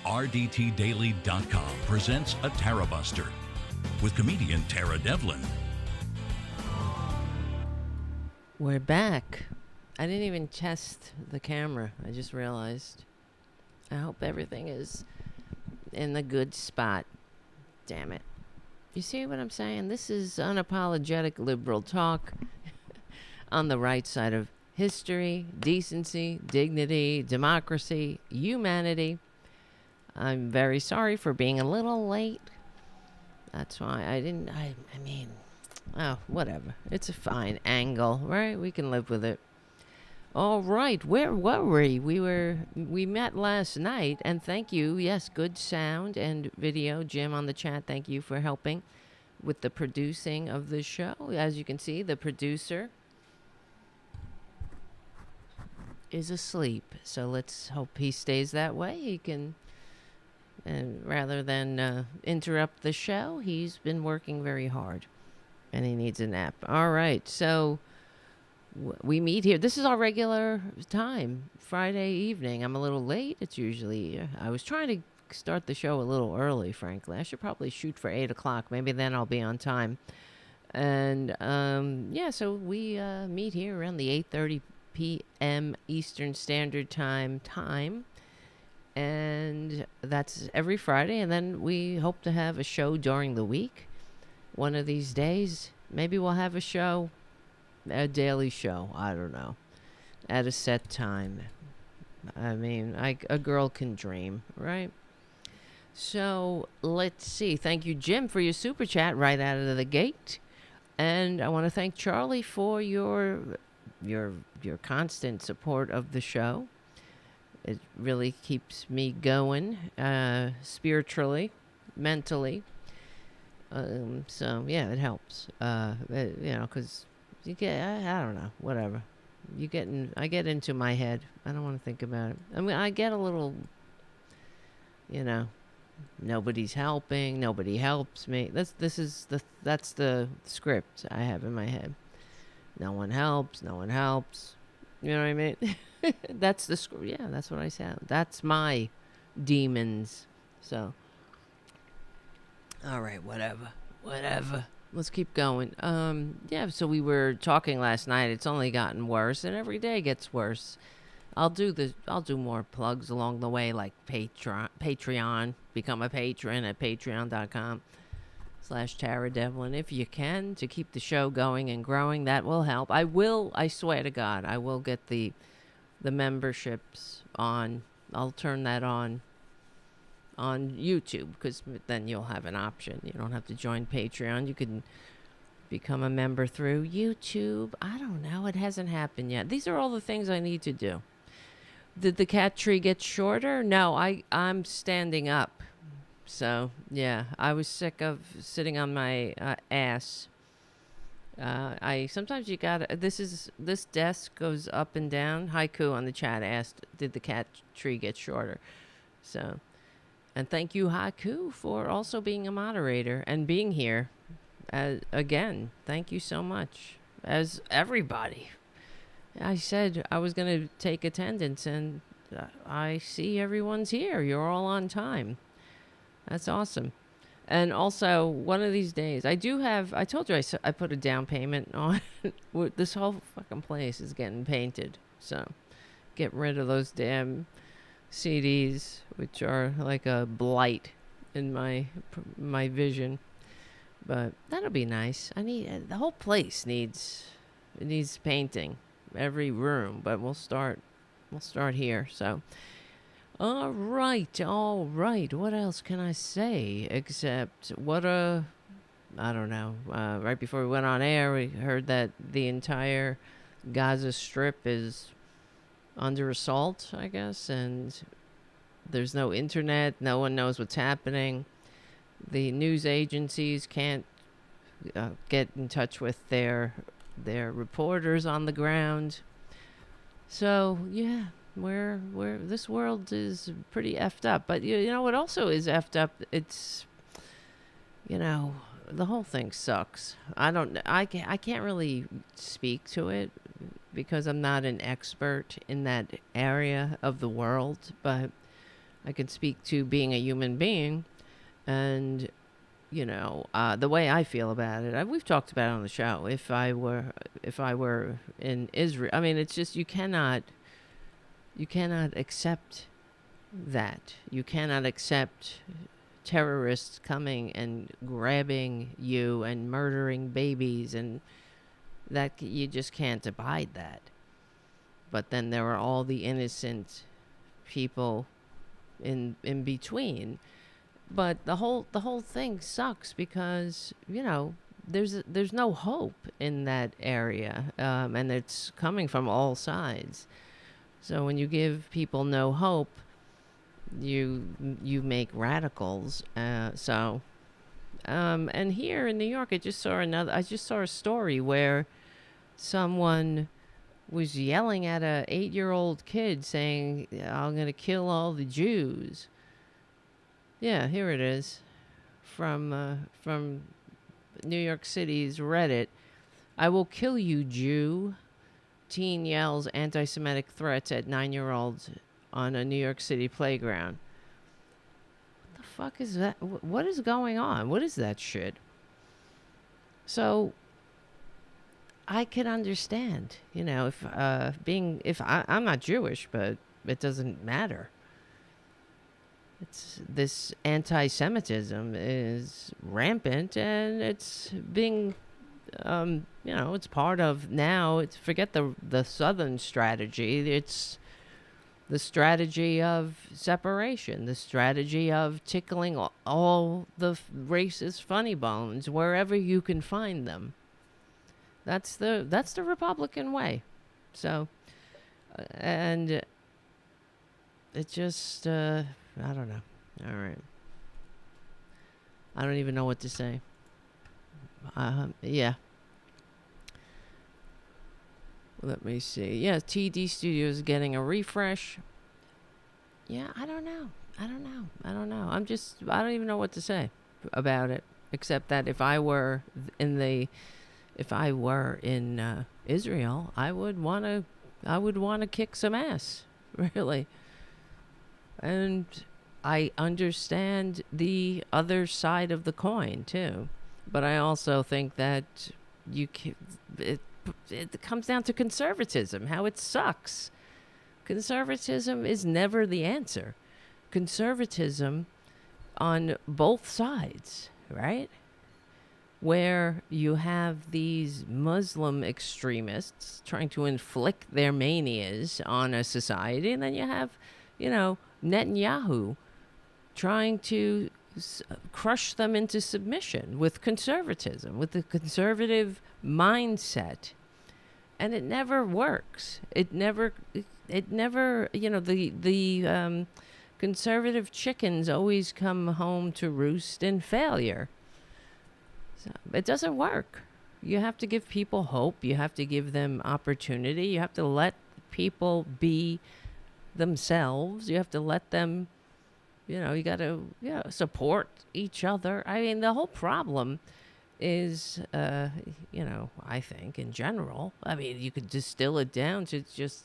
RDTDaily.com presents a Tarabuster with comedian Tara Devlin. We're back. I didn't even test the camera. I just realized. I hope everything is in the good spot. Damn it. You see what I'm saying? This is unapologetic liberal talk on the right side of history, decency, dignity, democracy, humanity. I'm very sorry for being a little late. That's why I mean, oh, whatever. It's a fine angle, right? We can live with it. All right, where were we? We met last night, and thank you. Yes, good sound and video. Jim on the chat, thank you for helping with the producing of the show. As you can see, the producer is asleep, so let's hope he stays that way. He can, and rather than interrupt the show, he's been working very hard, and he needs a nap. All right, so we meet here. This is our regular time, Friday evening. I'm a little late. It's usually, I was trying to start the show a little early, frankly. I should probably shoot for 8 o'clock. Maybe then I'll be on time. And, yeah, so we meet here around the 8:30 p.m. Eastern Standard Time. And that's every Friday. And then we hope to have a show during the week. One of these days, maybe we'll have a show. A daily show, I don't know, at a set time. I mean, a girl can dream, right? So let's see. Thank you, Jim, for your super chat right out of the gate, and I want to thank Charlie for your constant support of the show. It really keeps me going, spiritually, mentally. So yeah, it helps. Because you get, I don't know, whatever. I get into my head. I don't want to think about it. I mean, I get a little, nobody's helping, nobody helps me. That's the script I have in my head. No one helps. You know what I mean? That's the script. Yeah, that's what I said. That's my demons. So, all right, whatever. Let's keep going. Yeah, so we were talking last night. It's only gotten worse, and every day gets worse. I'll do more plugs along the way, like Patreon. Become a patron at patreon.com/Tara Devlin if you can, to keep the show going and growing. That will help. I swear to God, I will get the memberships on. I'll turn that on YouTube, because then you'll have an option. You don't have to join Patreon. You can become a member through YouTube. I don't know. It hasn't happened yet. These are all the things I need to do. Did the cat tree get shorter? No, I'm standing up. So, yeah, I was sick of sitting on my ass. Sometimes you gotta, this desk goes up and down. Haiku on the chat asked, did the cat tree get shorter? So, and thank you, Haiku, for also being a moderator and being here. Again, thank you so much. As everybody. I said I was going to take attendance, and I see everyone's here. You're all on time. That's awesome. And also, one of these days, I told you I put a down payment on. This whole fucking place is getting painted. So, get rid of those damn CDs, which are like a blight in my vision, but that'll be nice. The whole place needs painting, every room, but we'll start here. So, all right. What else can I say except I don't know. Right before we went on air, we heard that the entire Gaza Strip is under assault, I guess, and there's no internet. No one knows what's happening. The news agencies can't get in touch with their reporters on the ground. So yeah, this world is pretty effed up. But you know what also is effed up? It's, the whole thing sucks. I can't really speak to it because I'm not an expert in that area of the world, but I can speak to being a human being, and the way I feel about it. We've talked about it on the show. If I were in Israel, I mean, it's just you cannot accept that. You cannot accept terrorists coming and grabbing you and murdering babies, and that you just can't abide that. But then there are all the innocent people in between. But the whole thing sucks because there's no hope in that area, and it's coming from all sides. So when you give people no hope, you make radicals. And here in New York, I just saw a story where someone was yelling at a 8-year-old kid saying, "I'm going to kill all the Jews." Yeah, here it is from New York City's Reddit. "I will kill you, Jew." Teen yells anti-Semitic threats at 9-year-olds on a New York City playground. What the fuck is that? What is going on? What is that shit? So I can understand, if I'm not Jewish, but it doesn't matter. It's this anti-Semitism is rampant, and it's being, it's part of now. Forget the Southern strategy. It's the strategy of separation, the strategy of tickling all the racist funny bones wherever you can find them. That's the Republican way. So, and it just, I don't know. All right. I don't even know what to say. Yeah. Let me see. Yeah, TD Studios getting a refresh. Yeah, I don't know. I don't even know what to say about it, except that if I were in Israel, I would want to kick some ass, really. And I understand the other side of the coin too, but I also think that it comes down to conservatism, how it sucks. Conservatism is never the answer. Conservatism on both sides, right? Where you have these Muslim extremists trying to inflict their manias on a society, and then you have, Netanyahu trying to crush them into submission with conservatism, with the conservative mindset. And it never works. It never, the conservative chickens always come home to roost in failure. So it doesn't work. You have to give people hope. You have to give them opportunity. You have to let people be themselves. You have to let them, you got to support each other. I mean, the whole problem is, I think in general, I mean, you could distill it down to just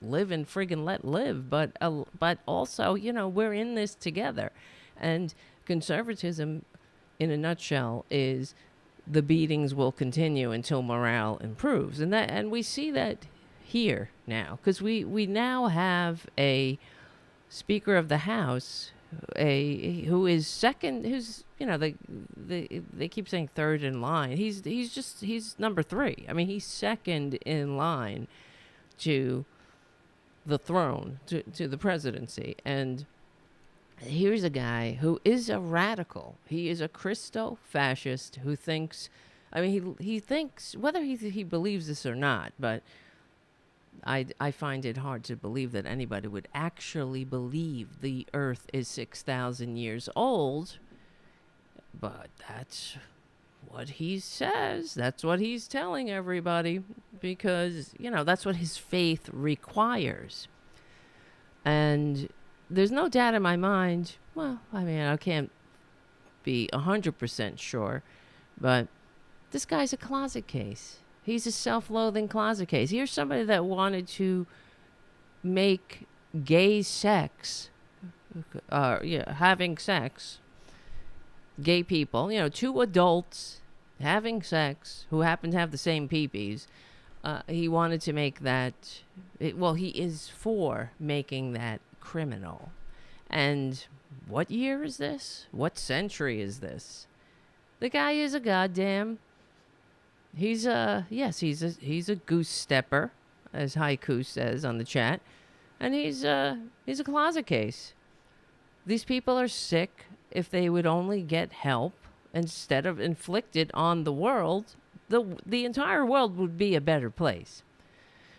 live and friggin' let live. But also, we're in this together. And conservatism, in a nutshell, is the beatings will continue until morale improves. And we see that here now, because we now have a Speaker of the House, who is second, who's they keep saying third in line. He's number 3. I mean, he's second in line to the throne, to the presidency. And here's a guy who is a radical. He is a Christofascist who thinks, I mean, he thinks, whether he believes this or not, but I find it hard to believe that anybody would actually believe the Earth is 6,000 years old. But that's what he says. That's what he's telling everybody, because, that's what his faith requires. And there's no doubt in my mind, well, I mean, I can't be 100% sure, but this guy's a closet case. He's a self-loathing closet case. Here's somebody that wanted to make gay sex having sex, gay people, two adults having sex who happen to have the same peepees. He wanted to make that, he is for making that criminal. And what year is this? What century is this? The guy is a goddamn, he's a goose stepper, as Haiku says on the chat. And he's a closet case. These people are sick. If they would only get help instead of inflicted on the world, the entire world would be a better place.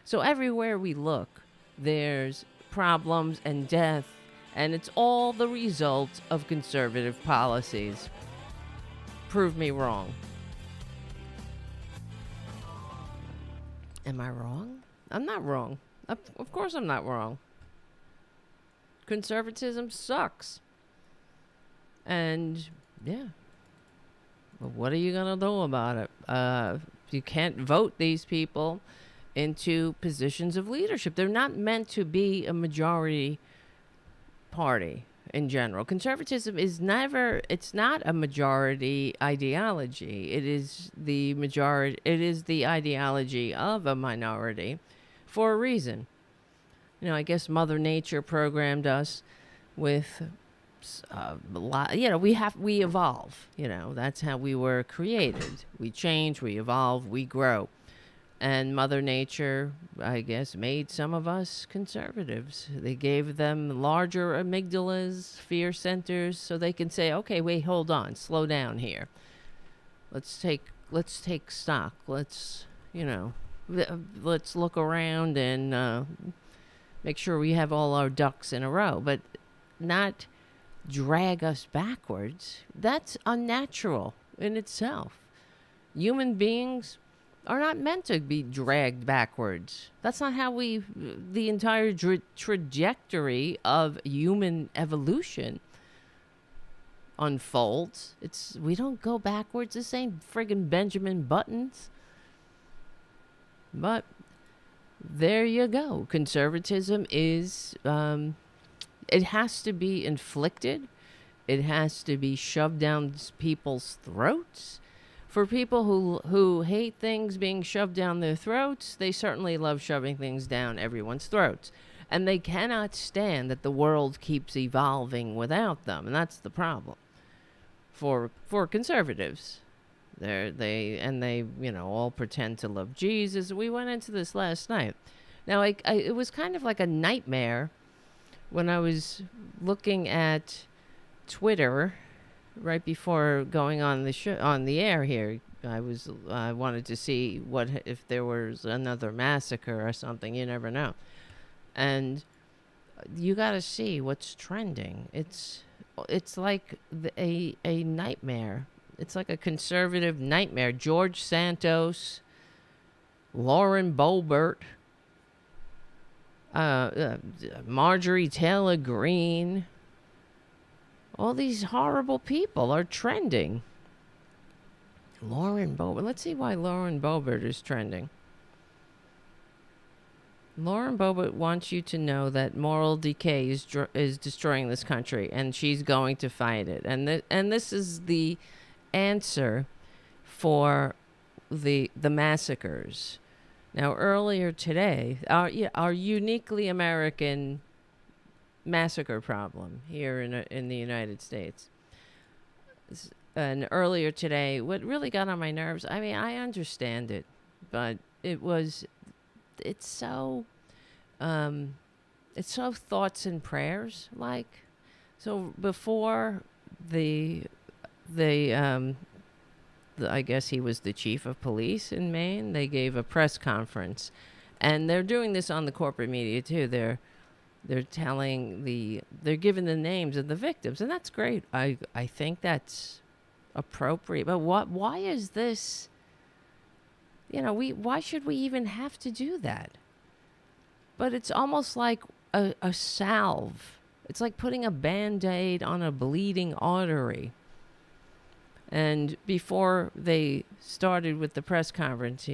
So everywhere we look, there's problems and death, and it's all the result of conservative policies. Prove me wrong. Am I wrong? I'm not wrong. Of course I'm not wrong. Conservatism sucks. And, yeah. But what are you going to do about it? You can't vote these people into positions of leadership. They're not meant to be a majority party in general. Conservatism is it's not a majority ideology. It is the ideology of a minority for a reason. I guess Mother Nature programmed us with a lot. We evolve. That's how we were created. We change, we evolve, we grow. And Mother Nature, I guess, made some of us conservatives. They gave them larger amygdalas, fear centers, so they can say, okay, wait, hold on, slow down here. Let's take stock. Let's look around and make sure we have all our ducks in a row, but not drag us backwards. That's unnatural in itself. Human beings are not meant to be dragged backwards. That's not how the entire trajectory of human evolution unfolds. We don't go backwards. This ain't friggin' Benjamin Buttons. But there you go. Conservatism is, it has to be inflicted. It has to be shoved down people's throats. For people who hate things being shoved down their throats, they certainly love shoving things down everyone's throats. And they cannot stand that the world keeps evolving without them. And that's the problem for conservatives. They all pretend to love Jesus. We went into this last night. Now, it was kind of like a nightmare when I was looking at Twitter right before going on the air here. I wanted to see if there was another massacre or something. You never know. And you got to see what's trending. It's like a nightmare. It's like a conservative nightmare. George Santos, Lauren Boebert, Marjorie Taylor Greene. All these horrible people are trending. Lauren Boebert. Let's see why Lauren Boebert is trending. Lauren Boebert wants you to know that moral decay is destroying this country, and she's going to fight it. And this is the answer for the massacres. Now, earlier today, our uniquely American massacre problem here in the United States. And earlier today, what really got on my nerves, I mean, I understand it, but it's so thoughts and prayers like. So before I guess he was the chief of police in Maine, they gave a press conference, and they're doing this on the corporate media too. They're giving the names of the victims, and that's great. I think that's appropriate. But why is this? Why should we even have to do that? But it's almost like a salve. It's like putting a Band-Aid on a bleeding artery. And before they started with the press conference,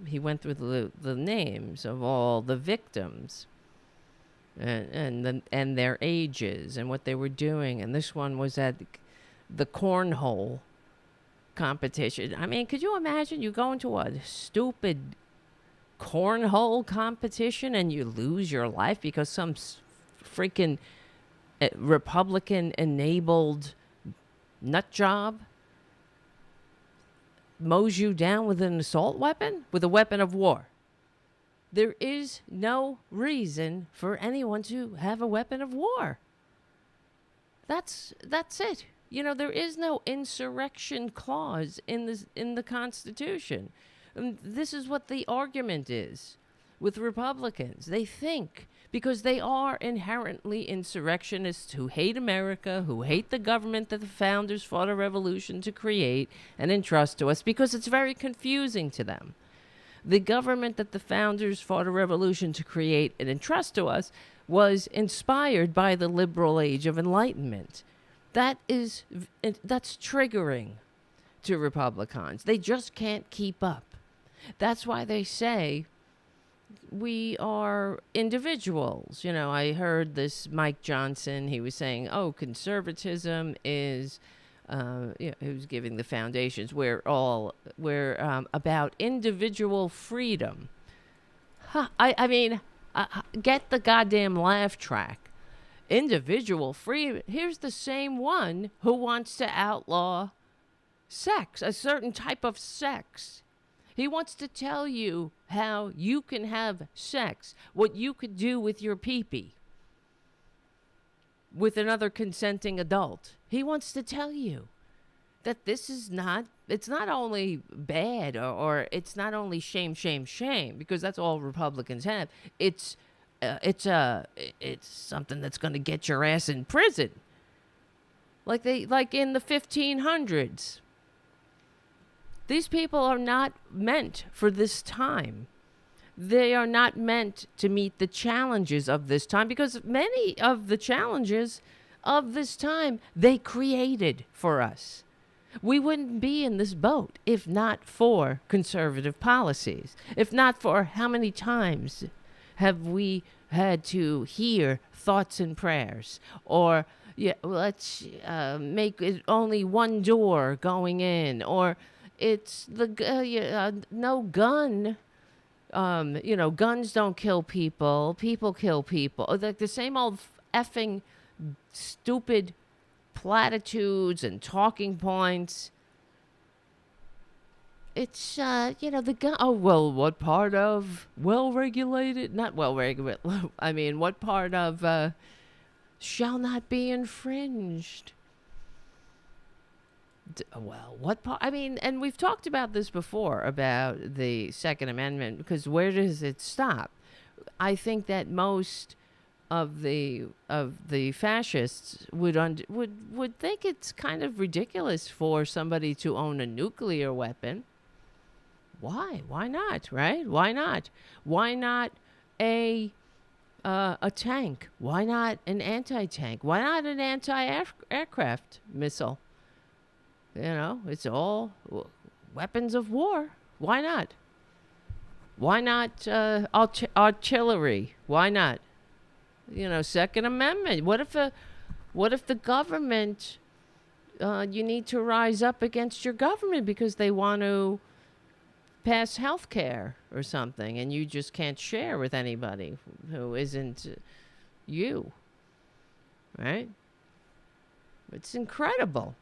he went through the names of all the victims. and their ages and what they were doing. And this one was at the cornhole competition. I mean, could you imagine you go into a stupid cornhole competition and you lose your life because some freaking Republican enabled nut job mows you down with an assault weapon, with a weapon of war? There is no reason for anyone to have a weapon of war. That's it. You know, there is no insurrection clause in the Constitution. And this is what the argument is with Republicans. They think because they are inherently insurrectionists who hate America, who hate the government that the founders fought a revolution to create and entrust to us, because it's very confusing to them. The government that the founders fought a revolution to create and entrust to us was inspired by the liberal age of enlightenment. That's triggering to Republicans. They just can't keep up. That's why they say we are individuals. You know, I heard this Mike Johnson, he was saying, conservatism is, he was giving the foundations, we're about individual freedom. I mean, get the goddamn laugh track. Individual freedom. Here's the same one who wants to outlaw sex, a certain type of sex. He wants to tell you how you can have sex, what you could do with your pee-pee with another consenting adult. He wants to tell you that this is not, it's not only bad or it's not only shame, because that's all Republicans have. It's something that's going to get your ass in prison. Like in the 1500s. These people are not meant for this time. They are not meant to meet the challenges of this time, because many of the challenges of this time they created for us. We wouldn't be in this boat if not for conservative policies, if not for how many times have we had to hear thoughts and prayers, or let's make it only one door going in, or it's the no gun. Guns don't kill people. People kill people. Like the same old effing stupid platitudes and talking points. It's, the gun. Oh, well, what part of well-regulated? Not well-regulated. I mean, what part of shall not be infringed? Well, what part? I mean, and we've talked about this before, about the Second Amendment, because where does it stop? I think that most of the fascists would think it's kind of ridiculous for somebody to own a nuclear weapon. Why? Why not? Right? Why not? Why not a tank? Why not an anti-tank? Why not an anti-aircraft missile? It's all weapons of war. Why not? Why not artillery? Why not? Second Amendment. What if the government, you need to rise up against your government because they want to pass health care or something, and you just can't share with anybody who isn't you, right? It's incredible.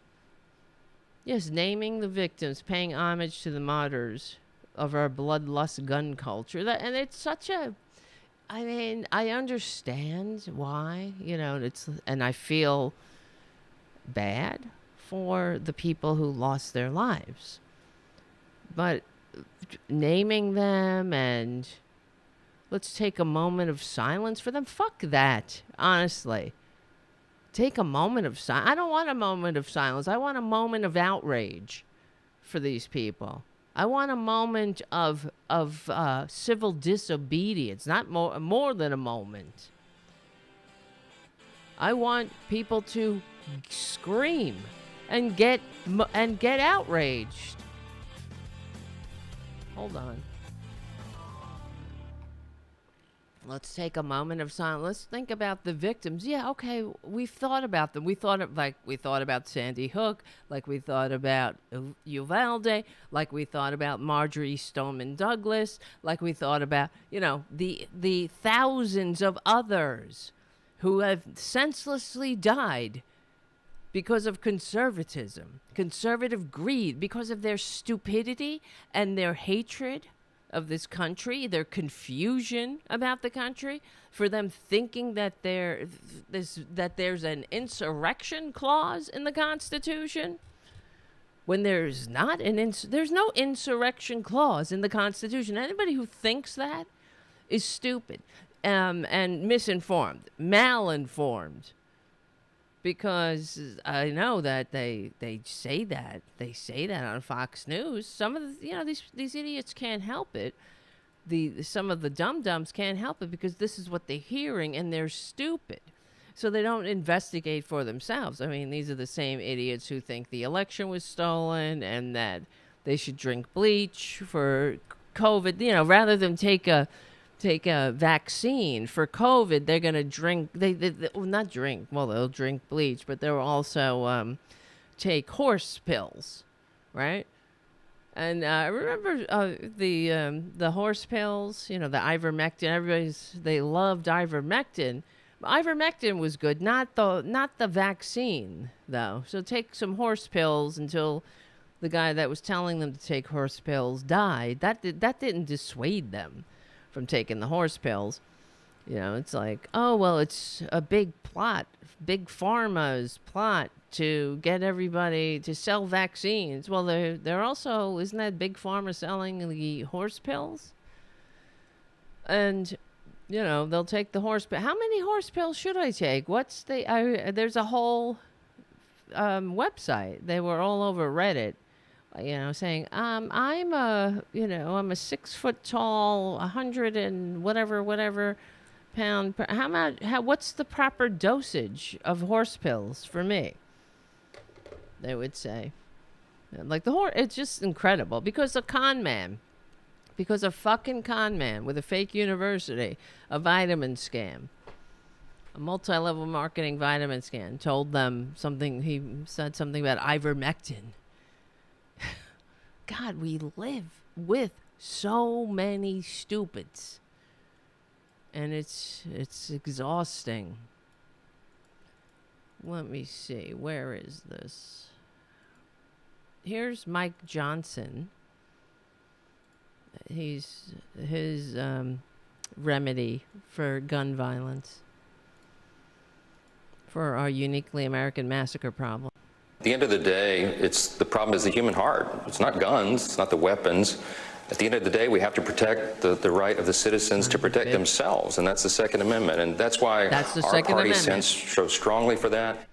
Yes, naming the victims, paying homage to the martyrs of our bloodlust gun culture. And it's such a, I mean, I understand why, and I feel bad for the people who lost their lives. But naming them and let's take a moment of silence for them, fuck that, honestly. Take a moment of silence. I don't want a moment of silence. I want a moment of outrage for these people. I want a moment of civil disobedience, not more than a moment. I want people to scream and get outraged. Hold on. Let's take a moment of silence. Let's think about the victims. Yeah, okay, we've thought about them. We thought about Sandy Hook, like we thought about Uvalde, like we thought about Marjorie Stoneman Douglas, like we thought about, the thousands of others who have senselessly died because of conservatism, conservative greed, because of their stupidity and their hatred of this country, their confusion about the country, for them thinking that there's an insurrection clause in the Constitution, when there's not there's no insurrection clause in the Constitution. Anybody who thinks that is stupid, and misinformed, malinformed. Because I know that they say that on Fox News. Some of the these idiots can't help it. Some of the dum-dums can't help it because this is what they're hearing and they're stupid. So they don't investigate for themselves. I mean, these are the same idiots who think the election was stolen and that they should drink bleach for COVID. Rather than take a vaccine for COVID, they're going to drink, not drink, well, they'll drink bleach, but they'll also take horse pills, right? And I remember the horse pills, the ivermectin. They loved ivermectin. Ivermectin was good, not the vaccine, though. So take some horse pills until the guy that was telling them to take horse pills died. That didn't dissuade them from taking the horse pills. It's like, oh, well, it's a big plot, big pharma's plot to get everybody to sell vaccines. Well, they're also, isn't that big pharma selling the horse pills? And, they'll take the horse pill. How many horse pills should I take? There's a whole website. They were all over Reddit, saying, I'm a 6 foot tall, 100 and whatever pound. What's the proper dosage of horse pills for me? They would say, like the horse. It's just incredible because a fucking con man with a fake university, a vitamin scam, a multi-level marketing vitamin scam, told them something. He said something about ivermectin. God, we live with so many stupids. And it's exhausting. Let me see. Where is this? Here's Mike Johnson. His remedy for gun violence, for our uniquely American massacre problem. At the end of the day, the problem is the human heart. It's not guns, it's not the weapons. At the end of the day, we have to protect the right of the citizens to protect themselves, and that's the Second Amendment. And that's why our party stands so strongly for that.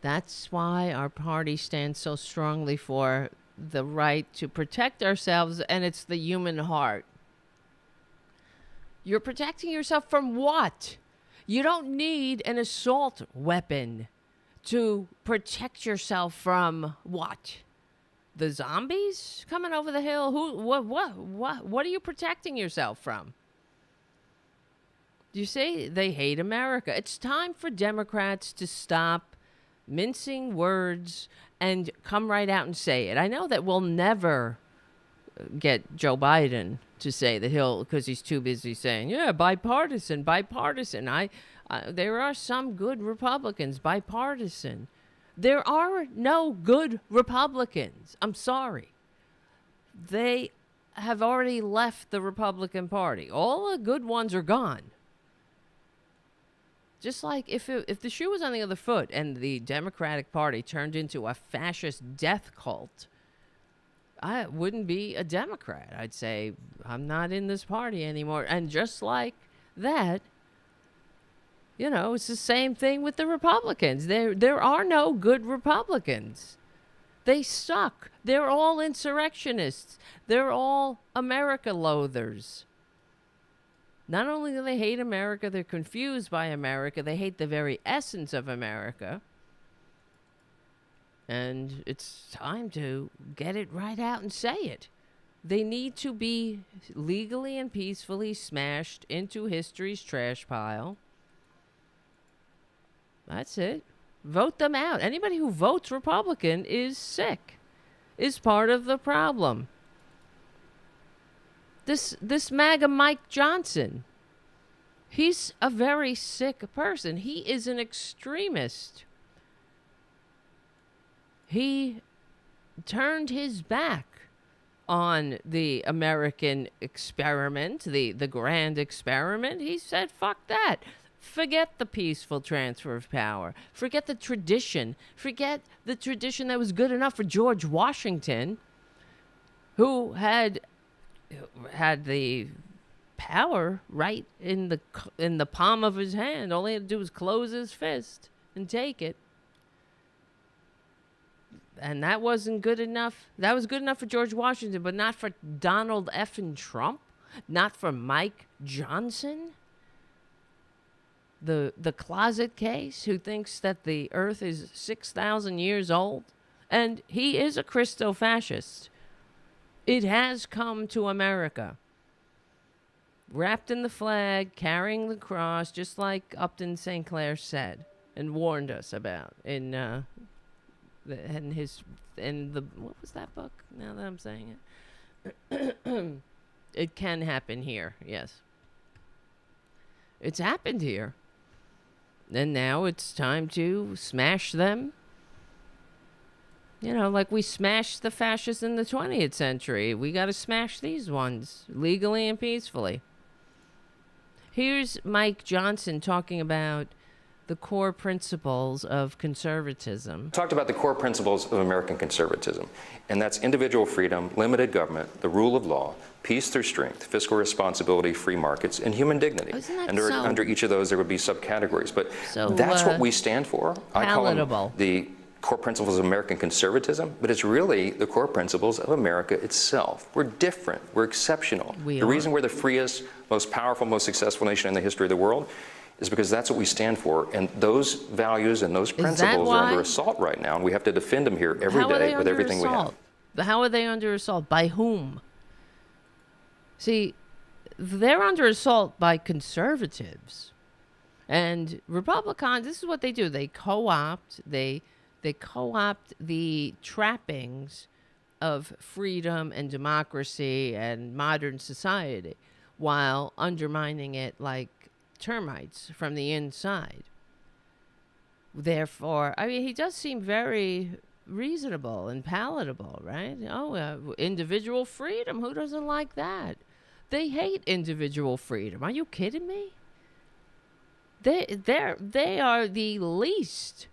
That's why our party stands so strongly for the right to protect ourselves, and it's the human heart. You're protecting yourself from what? You don't need an assault weapon to protect yourself from what? The zombies coming over the hill? What are you protecting yourself from? You say they hate America. It's time for Democrats to stop mincing words and come right out and say it. I know that we'll never get Joe Biden to say that because he's too busy saying, yeah, bipartisan. There are some good Republicans, bipartisan. There are no good Republicans. I'm sorry. They have already left the Republican Party. All the good ones are gone. Just like if the shoe was on the other foot and the Democratic Party turned into a fascist death cult, I wouldn't be a Democrat. I'd say, I'm not in this party anymore. And just like that, it's the same thing with the Republicans. There are no good Republicans. They suck. They're all insurrectionists. They're all America loathers. Not only do they hate America, they're confused by America. They hate the very essence of America. And it's time to get it right out and say it. They need to be legally and peacefully smashed into history's trash pile. That's it. Vote them out. Anybody who votes Republican is sick, is part of the problem. This MAGA Mike Johnson, he's a very sick person. He is an extremist. He turned his back on the American experiment, the grand experiment. He said, fuck that. Forget the peaceful transfer of power. Forget the tradition. Forget the tradition that was good enough for George Washington, who had the power right in the palm of his hand. All he had to do was close his fist and take it. And that wasn't good enough. That was good enough for George Washington, but not for Donald effing Trump, not for Mike Johnson, the closet case who thinks that the earth is 6,000 years old. And he is a Christofascist. It has come to America, wrapped in the flag, carrying the cross, just like Upton St. Clair said and warned us about in what was that book? Now that I'm saying it, it can happen here. Yes, it's happened here, and now it's time to smash them. You know, like we smashed the fascists in the 20th century. We got to smash these ones legally and peacefully. Here's Mike Johnson talking about the core principles of conservatism. Talked about the core principles of American conservatism, and that's individual freedom, limited government, the rule of law, peace through strength, fiscal responsibility, free markets, and human dignity. And under each of those, there would be subcategories. But that's what we stand for. I call them the core principles of American conservatism, but it's really the core principles of America itself. We're different. We're exceptional. The reason we're the freest, most powerful, most successful nation in the history of the world is because that's what we stand for. And those values and those principles are under assault right now, and we have to defend them here every day with everything we have. How are they under assault? By whom? See, they're under assault by conservatives. And Republicans, this is what they do. They co-opt the trappings of freedom and democracy and modern society while undermining it like termites from the inside. Therefore, I mean, he does seem very reasonable and palatable, right? Individual freedom. Who doesn't like that? They hate individual freedom. Are you kidding me? They are the least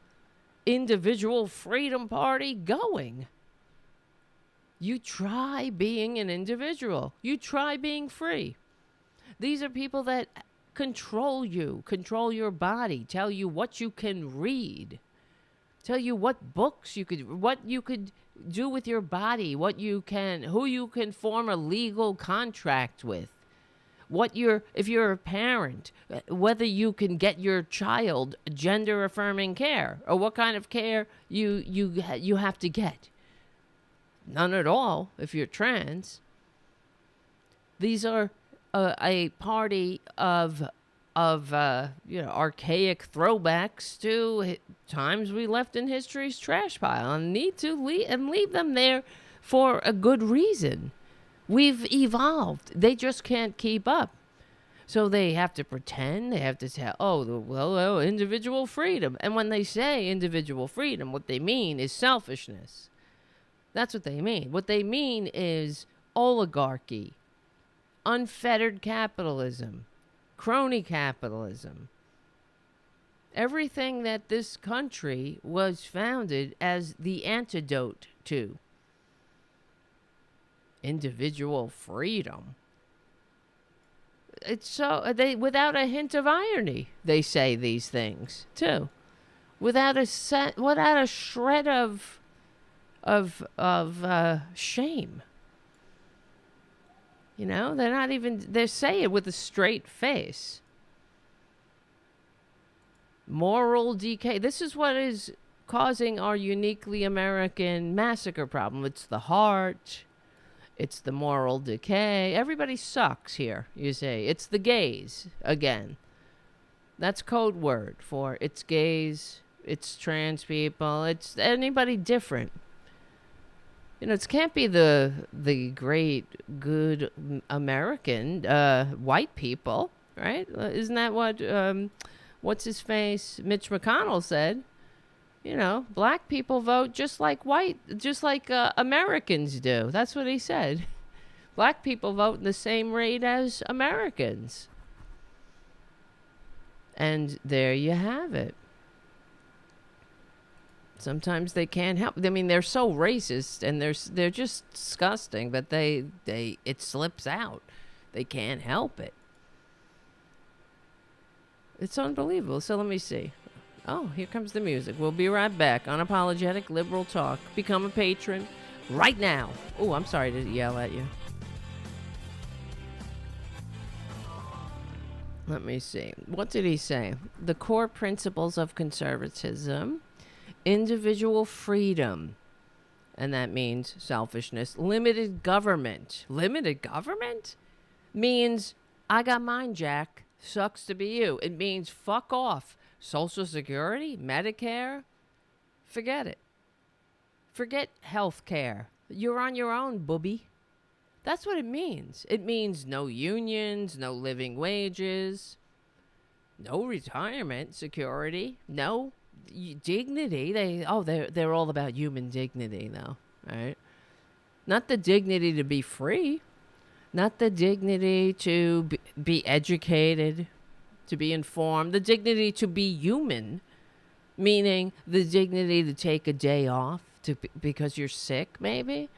individual freedom party going. You try being an individual. You try being free. These are people that control you, control your body, tell you what you can read, tell you what books what you could do with your body, who you can form a legal contract with, if you're a parent, whether you can get your child gender affirming care or what kind of care you have to get. None at all if you're trans. These are a party of archaic throwbacks to times we left in history's trash pile and need to leave them there for a good reason. We've evolved. They just can't keep up. So they have to pretend, they have to say, individual freedom. And when they say individual freedom, what they mean is selfishness. That's what they mean. What they mean is oligarchy, unfettered capitalism, crony capitalism. Everything that this country was founded as the antidote to. Individual freedom. It's so without a hint of irony, they say these things too, without a shred of shame. You know, they say it with a straight face. Moral decay. This is what is causing our uniquely American massacre problem. It's the heart. It's the moral decay. Everybody sucks here, you say. It's the gays again. That's code word for it's gays, it's trans people, it's anybody different. You know, it can't be the great, good American white people, right? Isn't that what, what's his face, Mitch McConnell said? You know, black people vote just like Americans do. That's what he said. Black people vote in the same rate as Americans. And there you have it. Sometimes they can't help. I mean, they're so racist and they're just disgusting, but it slips out. They can't help it. It's unbelievable. So let me see. Oh, here comes the music. We'll be right back. Unapologetic Liberal Talk. Become a patron right now. Oh, I'm sorry to yell at you. Let me see. What did he say? The core principles of conservatism, individual freedom, and that means selfishness, limited government. Limited government means I got mine, Jack. Sucks to be you. It means fuck off. Social Security, Medicare, forget it. Forget health care. You're on your own, booby. That's what it means. It means no unions, no living wages, no retirement security, no dignity. They're all about human dignity, though, right? Not the dignity to be free, not the dignity to be educated, to be informed, the dignity to be human, meaning the dignity to take a day off because you're sick, maybe,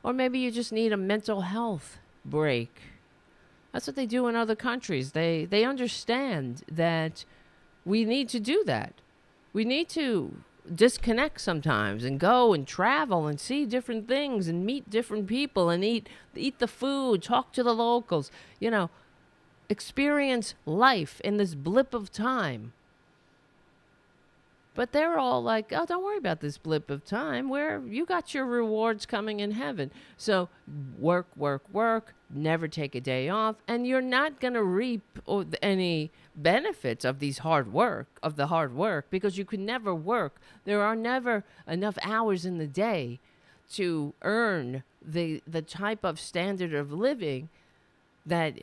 or maybe you just need a mental health break. That's what they do in other countries. They understand that we need to do that. We need to disconnect sometimes and go and travel and see different things and meet different people and eat the food, talk to the locals, you know, experience life in this blip of time. But they're all like, oh, don't worry about this blip of time where you got your rewards coming in heaven. So work, work, work, never take a day off. And you're not going to reap any benefits of the hard work, because you can never work. There are never enough hours in the day to earn the type of standard of living that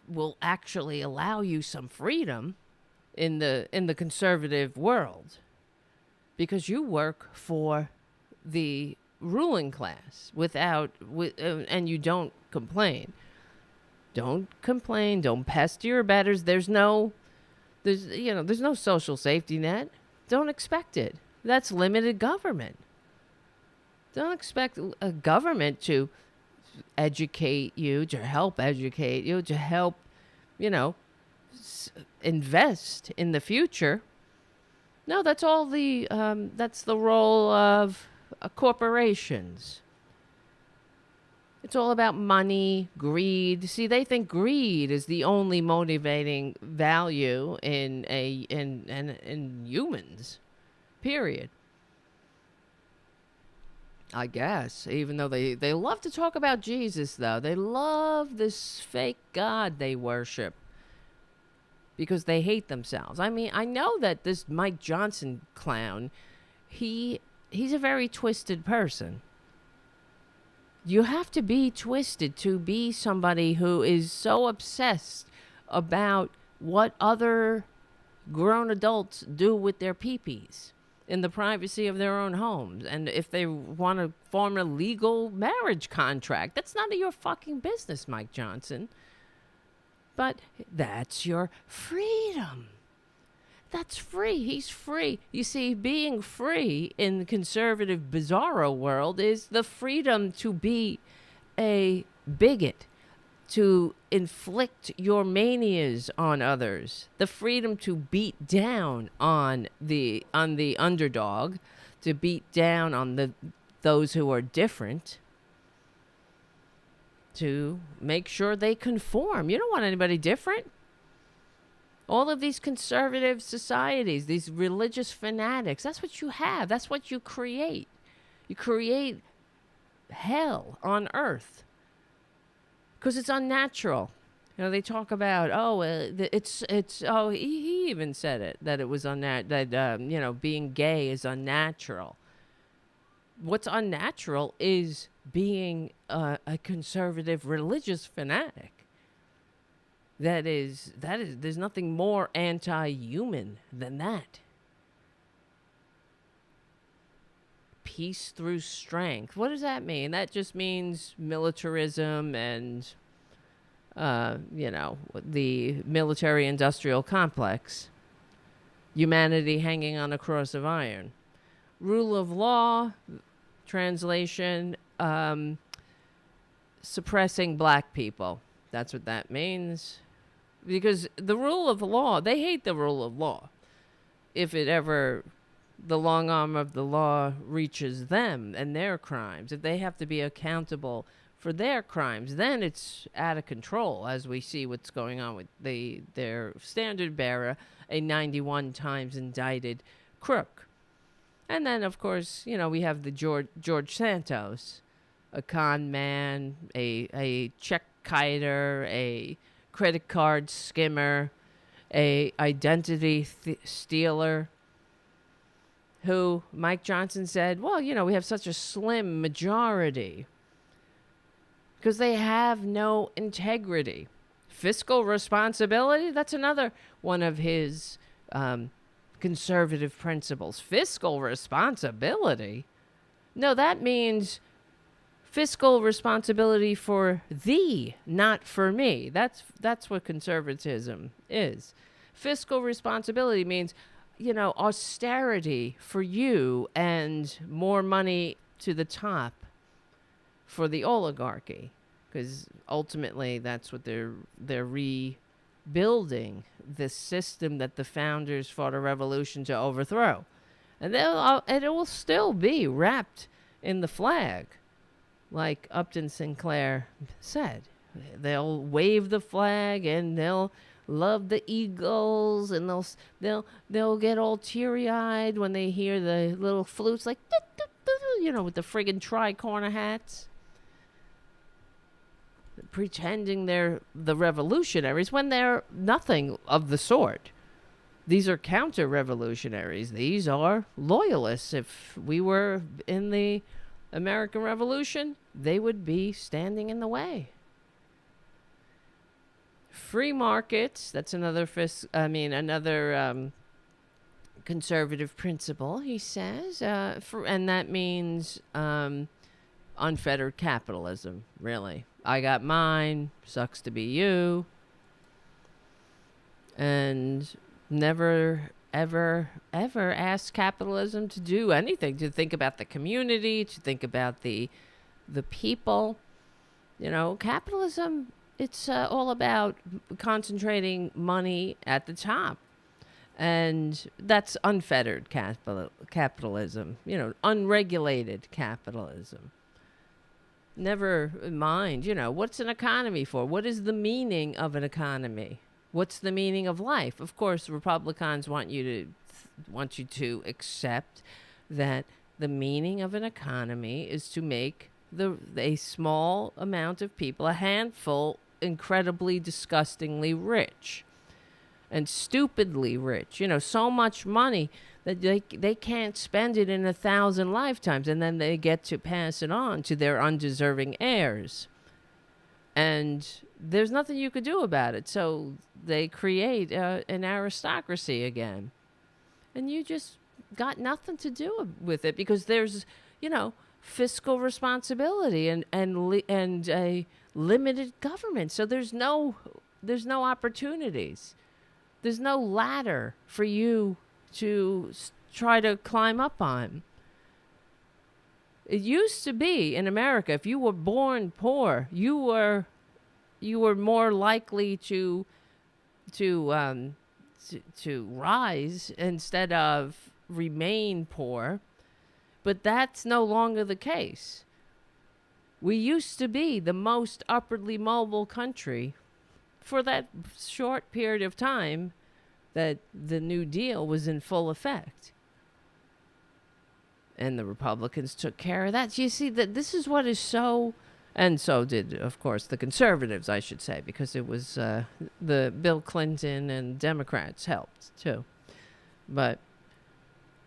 will actually allow you some freedom in the conservative world. Because you work for the ruling class and you don't complain. Don't complain. Don't pester your betters. There's no social safety net. Don't expect it. That's limited government. Don't expect a government to educate you, to help educate you, to help, invest in the future. No, that's all that's the role of corporations. It's all about money, greed. See, they think greed is the only motivating value in humans. Period. I guess, even though they love to talk about Jesus, though. They love this fake God they worship because they hate themselves. I mean, I know that this Mike Johnson clown, he's a very twisted person. You have to be twisted to be somebody who is so obsessed about what other grown adults do with their pee-pees in the privacy of their own homes. And if they want to form a legal marriage contract, that's none of your fucking business, Mike Johnson. But that's your freedom. That's free. He's free. You see, being free in the conservative bizarro world is the freedom to be a bigot, to inflict your manias on others, the freedom to beat down on the underdog, to beat down on those who are different, to make sure they conform. You don't want anybody different. All of these conservative societies, these religious fanatics, that's what you have. That's what you create. You create hell on earth because it's unnatural. You know, they talk about, he even said it, that it was that, being gay is unnatural. What's unnatural is being a conservative religious fanatic. There's nothing more anti-human than that. Peace through strength. What does that mean? That just means militarism and, the military-industrial complex. Humanity hanging on a cross of iron. Rule of law, translation, suppressing black people. That's what that means. Because the rule of law, they hate the rule of law. If it ever, the long arm of the law reaches them and their crimes, if they have to be accountable for their crimes, then it's out of control, as we see what's going on with their standard bearer, a 91 times indicted crook. And then, of course, we have the George Santos, a con man, a check kiter, a credit card skimmer, a identity stealer, who Mike Johnson said, well, we have such a slim majority because they have no integrity. Fiscal responsibility, that's another one of his conservative principles. Fiscal responsibility? No, that means fiscal responsibility for thee, not for me. That's what conservatism is. Fiscal responsibility means, austerity for you and more money to the top for the oligarchy, because ultimately that's what they're rebuilding, this system that the founders fought a revolution to overthrow. And it will still be wrapped in the flag, like Upton Sinclair said. They'll wave the flag and they'll love the Eagles, and they'll get all teary-eyed when they hear the little flutes, like with the friggin' tri-corner hats, pretending they're the revolutionaries when they're nothing of the sort. These are counter-revolutionaries. These are loyalists. If we were in the American Revolution, they would be standing in the way. Free markets, that's another conservative principle, he says. And that means unfettered capitalism, really. I got mine, sucks to be you. And never, ever, ever ask capitalism to do anything, to think about the community, to think about the people. Capitalism, it's all about concentrating money at the top. And that's unfettered capitalism, unregulated capitalism. Never mind, what's an economy for? What is the meaning of an economy? What's the meaning of life? Of course, Republicans want you to accept that the meaning of an economy is to make a small amount of people, a handful, incredibly disgustingly rich and stupidly rich. So much money that they can't spend it in 1,000 lifetimes, and then they get to pass it on to their undeserving heirs. And there's nothing you could do about it. So they create an aristocracy again. And you just got nothing to do with it, because there's, fiscal responsibility and a limited government. So there's no opportunities. There's no ladder for you to try to climb up on. It used to be in America, if you were born poor, you were more likely to rise instead of remain poor. But that's no longer the case. We used to be the most upwardly mobile country for that short period of time that the New Deal was in full effect. And the Republicans took care of that. So you see that this is what is so And so did, of course, the conservatives, I should say, because it was the Bill Clinton and Democrats helped too. But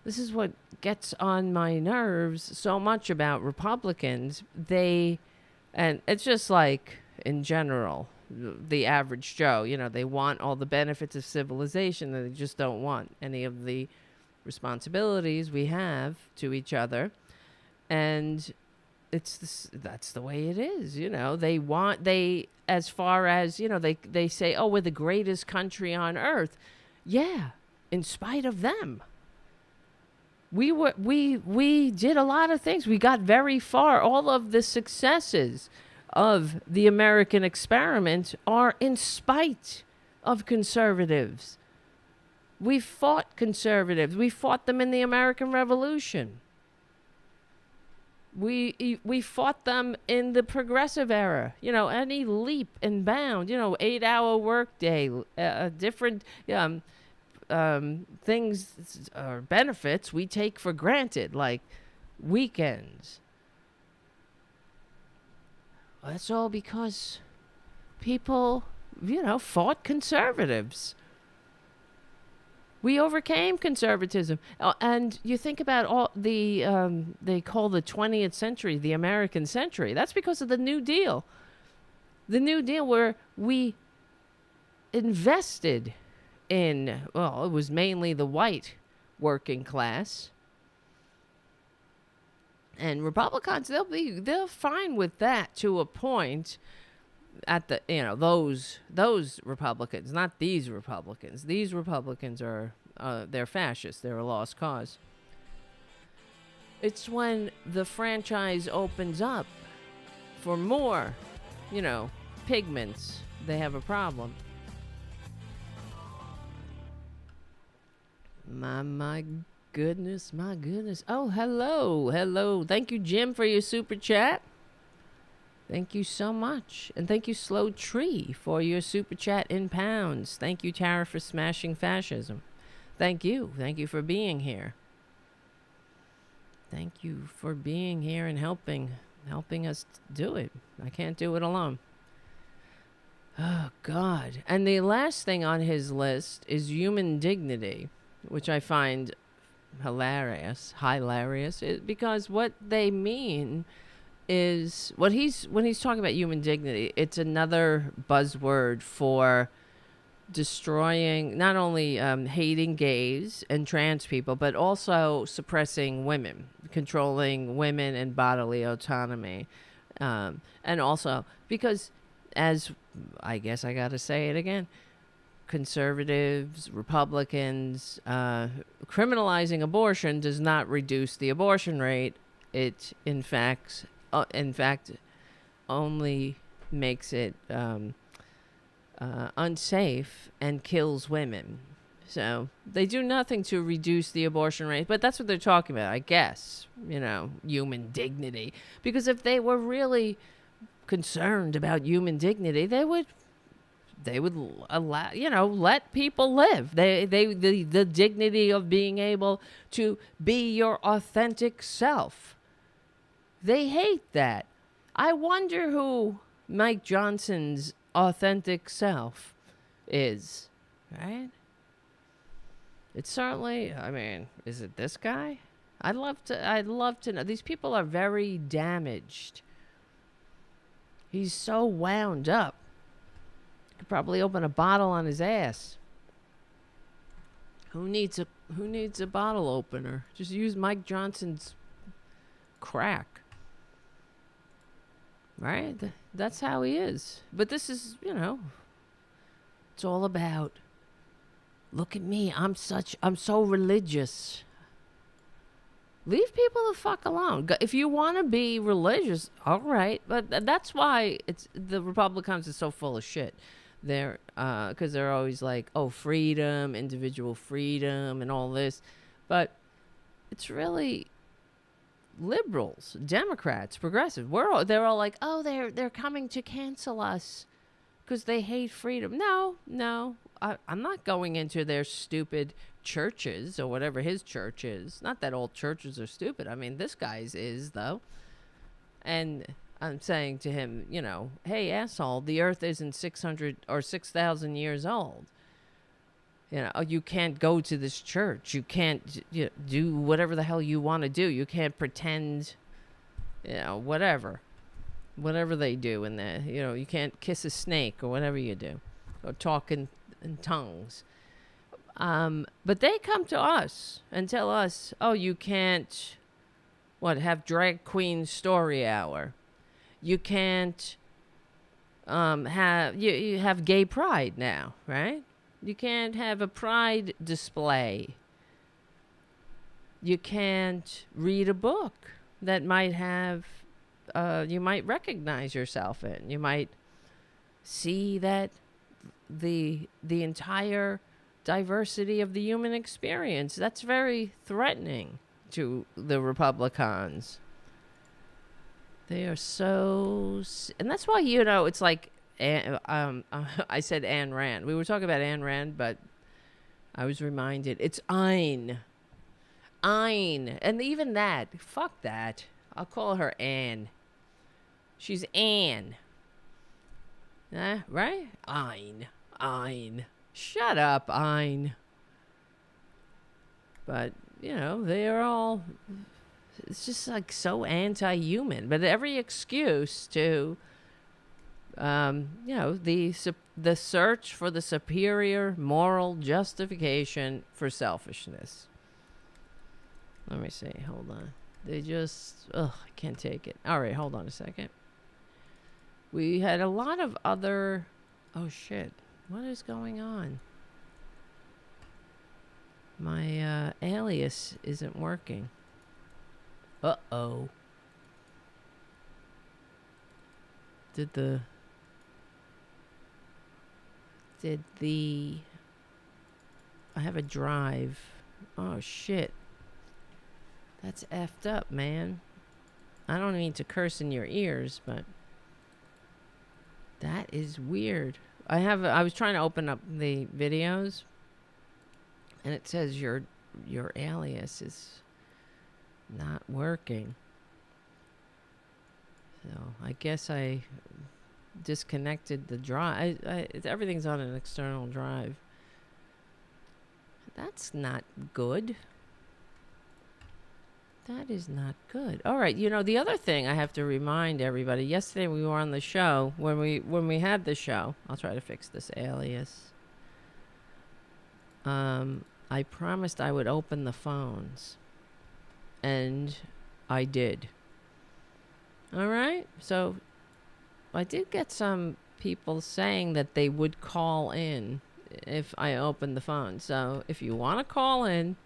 this is what gets on my nerves so much about Republicans. And it's just like in general, the average Joe, they want all the benefits of civilization and they just don't want any of the responsibilities we have to each other. And that's the way it is. As far as, they say, oh, we're the greatest country on earth. Yeah, in spite of them. We did a lot of things. We got very far. All of the successes of the American experiment are in spite of conservatives. We fought conservatives. We fought them in the American Revolution. We fought them in the progressive era. Any leap and bound. 8-hour workday, different things or benefits we take for granted, like weekends. Well, that's all because people, fought conservatives. We overcame conservatism. And you think about all they call the 20th century the American century. That's because of the New Deal. The New Deal, where we invested in, it was mainly the white working class. And Republicans, they're fine with that to a point. At the those Republicans, not these Republicans. These Republicans are they're fascists. They're a lost cause. It's when the franchise opens up for more, pigments, they have a problem. My goodness, my goodness. Oh, hello. Thank you, Jim, for your super chat. Thank you so much. And thank you, Slow Tree, for your super chat in pounds. Thank you, Tara, for smashing fascism. Thank you. Thank you for being here. Thank you for being here and helping us do it. I can't do it alone. Oh, God. And the last thing on his list is human dignity, which I find hilarious, because what they mean is when he's talking about human dignity, it's another buzzword for destroying, not only hating gays and trans people, but also suppressing women, controlling women and bodily autonomy. And also because, as I guess I got to say it again, conservatives, Republicans, criminalizing abortion does not reduce the abortion rate. It, in fact, only makes it unsafe and kills women. So they do nothing to reduce the abortion rate, but that's what they're talking about, I guess. Human dignity. Because if they were really concerned about human dignity, they would allow, let people live. The dignity of being able to be your authentic self. They hate that. I wonder who Mike Johnson's authentic self is, right? It's certainly, is it this guy? I'd love to know. These people are very damaged. He's so wound up. Could probably open a bottle on his ass. Who needs a bottle opener? Just use Mike Johnson's crack. Right? That's how he is. But this is, it's all about, look at me, I'm so religious. Leave people the fuck alone. If you want to be religious, all right. But that's why the Republicans are so full of shit. They're, because they're always like, oh, freedom, individual freedom, and all this. But it's really liberals, Democrats, progressive. They're all like, oh, they're coming to cancel us because they hate freedom. No, I'm not going into their stupid churches or whatever his church is. Not that all churches are stupid. This guy's is, though. And I'm saying to him, you know, hey, asshole, the earth isn't 600 or 6,000 years old. You know, you can't go to this church. You can't do whatever the hell you want to do. You can't pretend, you know, whatever they do in there. You know, you can't kiss a snake or whatever you do, or talk in tongues. But they come to us and tell us, oh, you can't, have drag queen story hour. You can't you have gay pride now, right? You can't have a pride display. You can't read a book that might have, you might recognize yourself in. You might see that the entire diversity of the human experience. That's very threatening to the Republicans. They are so, and that's why, you know, it's like, I said Ayn Rand. We were talking about Ayn Rand, but I was reminded it's Ein. And even that, fuck that. I'll call her Ann. She's Ann. Right? Ein. Shut up, Ein. But, you know, they're all, it's just like so anti-human. But every excuse to, you know, the search for the superior moral justification for selfishness. Let me see. Hold on. They just, I can't take it. All right, hold on a second. We had a lot of other, oh shit. What is going on? My alias isn't working. Uh-oh. I have a drive. Oh, shit. That's effed up, man. I don't mean to curse in your ears, but that is weird. I was trying to open up the videos, and it says your alias is not working. So I guess I disconnected the drive. Everything's on an external drive. That's not good. That is not good. All right, you know, the other thing I have to remind everybody, yesterday we were on the show, when we had the show, I'll try to fix this alias. I promised I would open the phones, and I did. All right, so I did get some people saying that they would call in if I opened the phone. So if you want to call in,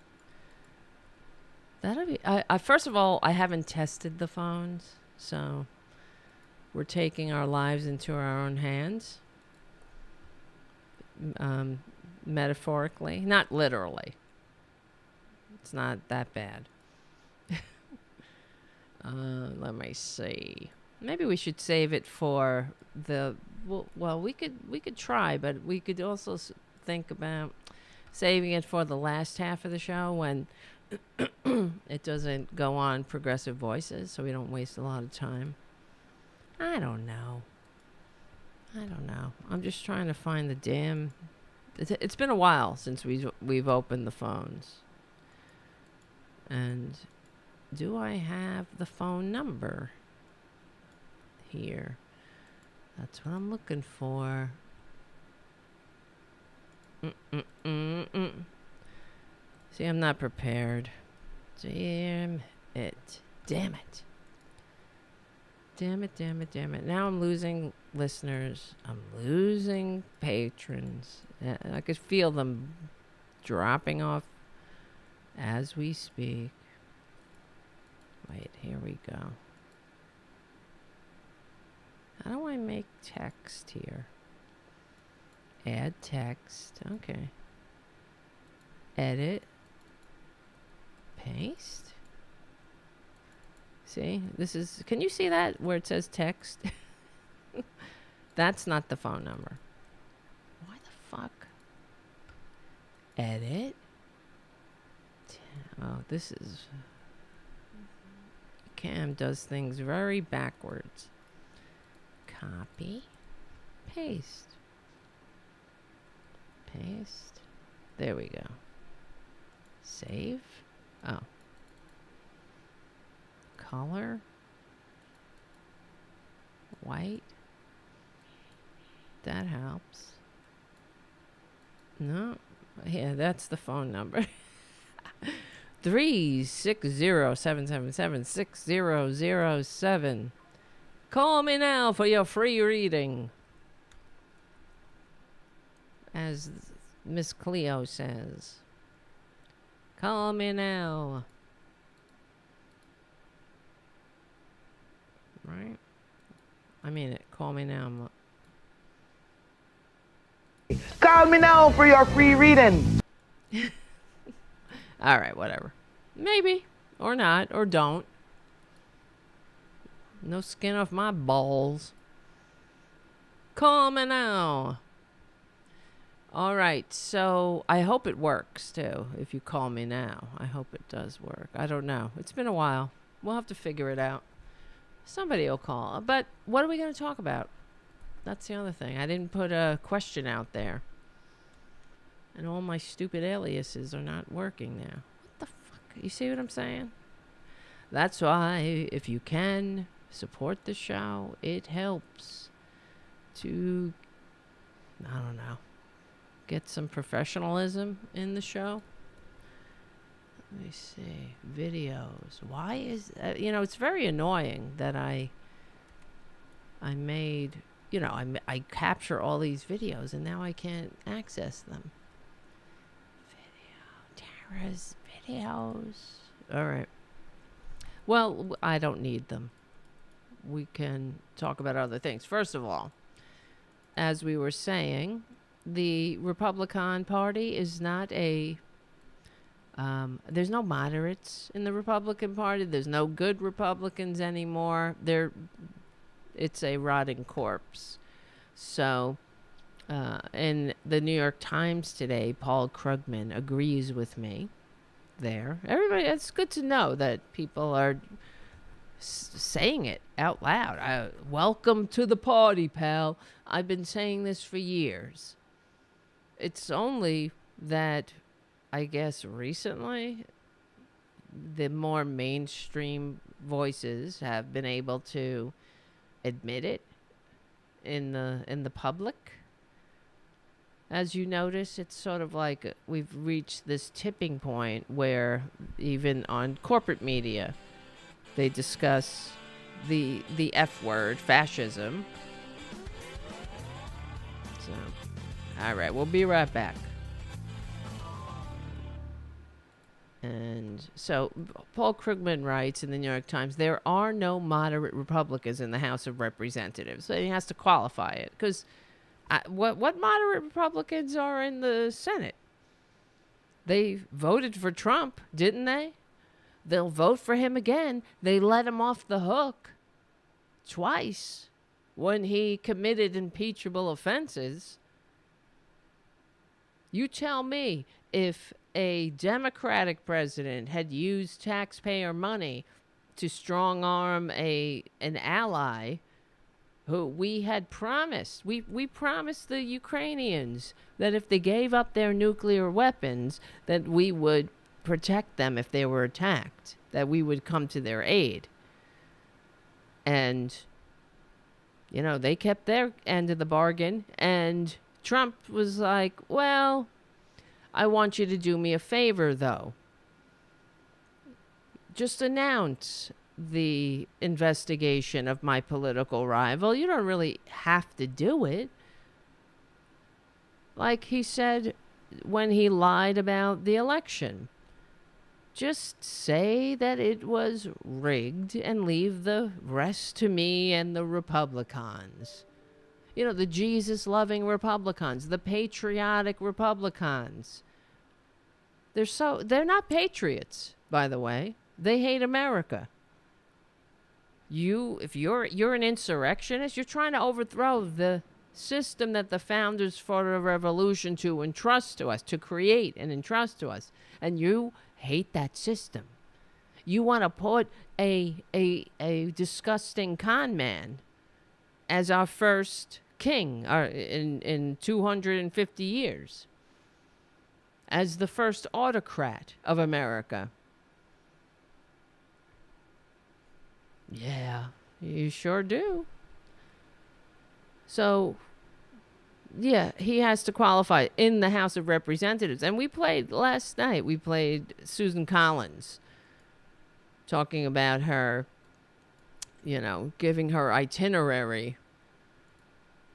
that'll be. First of all, I haven't tested the phones, so we're taking our lives into our own hands. Metaphorically, not literally. It's not that bad. Let me see. Maybe we should save it for the. Well, we could try, but we could also think about saving it for the last half of the show when it doesn't go on Progressive Voices, so we don't waste a lot of time. I don't know. I'm just trying to find the damn. It's been a while since we've opened the phones. And do I have the phone number here? That's what I'm looking for. See, I'm not prepared. Damn it. Now I'm losing listeners. I'm losing patrons. I could feel them dropping off as we speak. Wait, here we go. How do I make text here? Add text. Okay. Edit. Paste. See, this is, can you see that where it says text? That's not the phone number. Why the fuck? Edit. Oh, this is, Cam does things very backwards. Copy. Paste. Paste. There we go. Save. Oh. Color. White. That helps. No. Yeah, that's the phone number. 360-777-6007. Call me now for your free reading. As Miss Cleo says. Call me now. Right? I mean it. Call me now. Call me now for your free reading. All right, whatever. Maybe. Or not. Or don't. No skin off my balls. Call me now. All right, so I hope it works, too, if you call me now. I hope it does work. I don't know. It's been a while. We'll have to figure it out. Somebody will call. But what are we going to talk about? That's the other thing. I didn't put a question out there. And all my stupid aliases are not working now. What the fuck? You see what I'm saying? That's why, if you can support the show, it helps to, I don't know, get some professionalism in the show. Let me see. Videos. Why is, it's very annoying that I made, I capture all these videos and now I can't access them. Tara's videos. All right. Well, I don't need them. We can talk about other things. First of all, as we were saying, the Republican Party is not there's no moderates in the Republican Party. There's no good Republicans anymore. It's a rotting corpse. So, in the New York Times today, Paul Krugman agrees with me there. Everybody, it's good to know that people are saying it out loud. Welcome to the party, pal. I've been saying this for years. It's only that, I guess, recently, the more mainstream voices have been able to admit it in the public. As you notice, it's sort of like we've reached this tipping point where even on corporate media, they discuss the F word, fascism. So, all right, we'll be right back. And so Paul Krugman writes in the New York Times, there are no moderate Republicans in the House of Representatives. So he has to qualify it. Because what moderate Republicans are in the Senate? They voted for Trump, didn't they? They'll vote for him again. They let him off the hook twice when he committed impeachable offenses. You tell me, if a Democratic president had used taxpayer money to strong-arm an ally who we had promised, we promised the Ukrainians that if they gave up their nuclear weapons, that we would protect them if they were attacked, that we would come to their aid. And, they kept their end of the bargain, and Trump was like, well, I want you to do me a favor, though. Just announce the investigation of my political rival. You don't really have to do it. Like he said when he lied about the election. Just say that it was rigged and leave the rest to me and the Republicans. The Jesus-loving Republicans, the patriotic Republicans. They're not patriots, by the way. They hate America. If you're an insurrectionist, you're trying to overthrow the system that the founders fought a revolution to entrust to us, to create and entrust to us. And you hate that system. You want to put a disgusting con man as our first king in 250 years, as the first autocrat of America. Yeah, you sure do. So, yeah, he has to qualify in the House of Representatives. And we played last night, we played Susan Collins talking about her, you know, giving her itinerary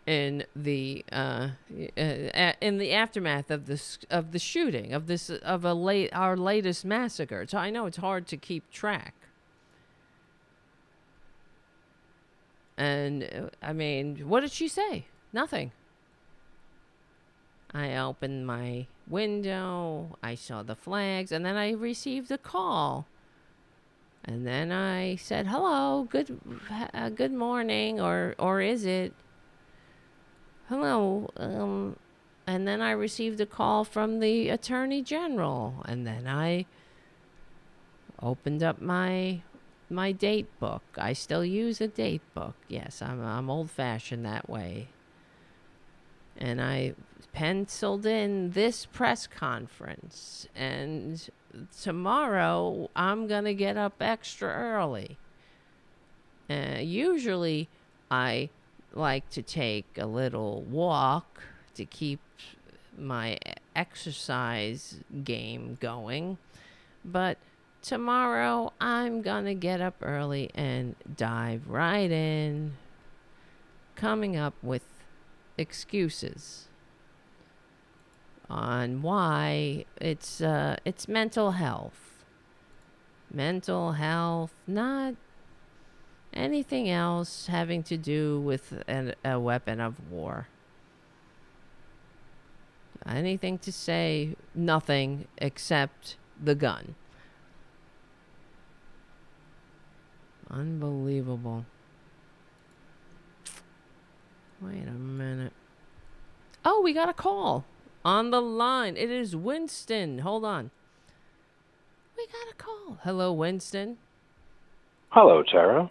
in the aftermath of the shooting of our latest massacre. So I know it's hard to keep track. And I mean, what did she say? Nothing. I opened my window, I saw the flags, and then I received a call. And then I said, "Hello, good morning," or is it? "Hello," and then I received a call from the Attorney General, and then I opened up my date book. I still use a date book. Yes, I'm old-fashioned that way. And I penciled in this press conference, and tomorrow I'm going to get up extra early. Usually I like to take a little walk to keep my exercise game going, but tomorrow I'm going to get up early and dive right in, coming up with excuses on why it's mental health, not anything else having to do with a weapon of war. Anything to say, nothing except the gun. Unbelievable. Wait a minute. Oh, we got a call on the line. It is Winston. Hold on. We got a call. Hello, Winston. Hello, Tara.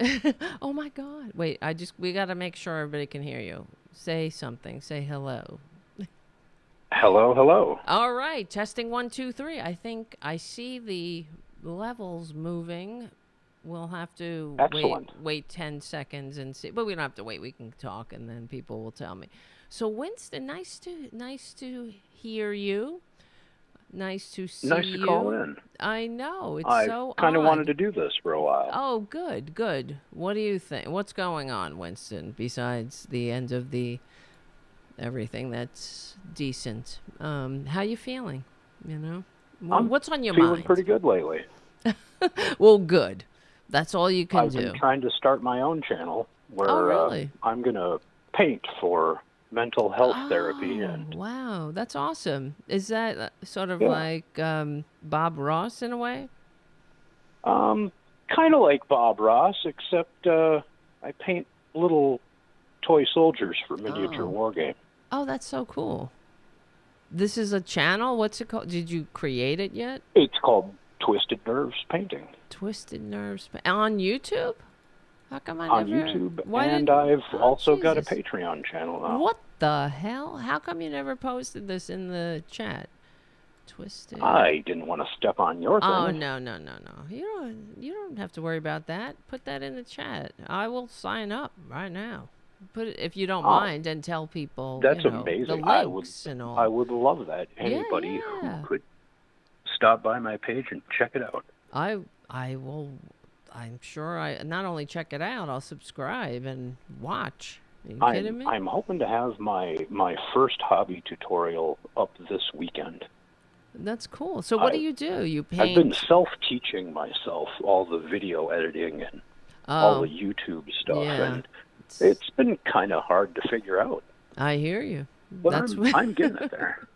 Oh my God. Wait, we got to make sure everybody can hear you. Say something. Say hello. Hello, hello. All right. Testing 1, 2, 3. I think I see the levels moving. We'll have to wait 10 seconds and see. But we don't have to wait. We can talk, and then people will tell me. So, Winston, nice to hear you. Nice to see you. Nice to call in. I know. It's so I kind of odd. wanted to do this for a while. Oh, good. What do you think? What's going on, Winston, besides the end of everything that's decent? How you feeling? You know? What's on your mind? Feeling pretty good lately. Well, good. That's all you can do. I've been trying to start my own channel where really? I'm going to paint for mental health therapy. And wow, that's awesome. Is that sort of like Bob Ross in a way? Kind of like Bob Ross, except I paint little toy soldiers for miniature war game. Oh, that's so cool. This is a channel? What's it called? Did you create it yet? It's called Twisted Nerves Painting. Twisted Nerves. On YouTube? How come on YouTube, and I've also got a Patreon channel now. What the hell? How come you never posted this in the chat? Twisted. I didn't want to step on your thing. Oh, no. You don't have to worry about that. Put that in the chat. I will sign up right now. Put it if you don't mind, and tell people. That's amazing. The links and all. I would love that. Anybody who could stop by my page and check it out. I will. I'm sure I not only check it out, I'll subscribe and watch. Are you kidding me? I'm hoping to have my first hobby tutorial up this weekend. That's cool. So what do? You paint? I've been self-teaching myself all the video editing and all the YouTube stuff, and it's been kind of hard to figure out. I hear you. But I'm getting it there.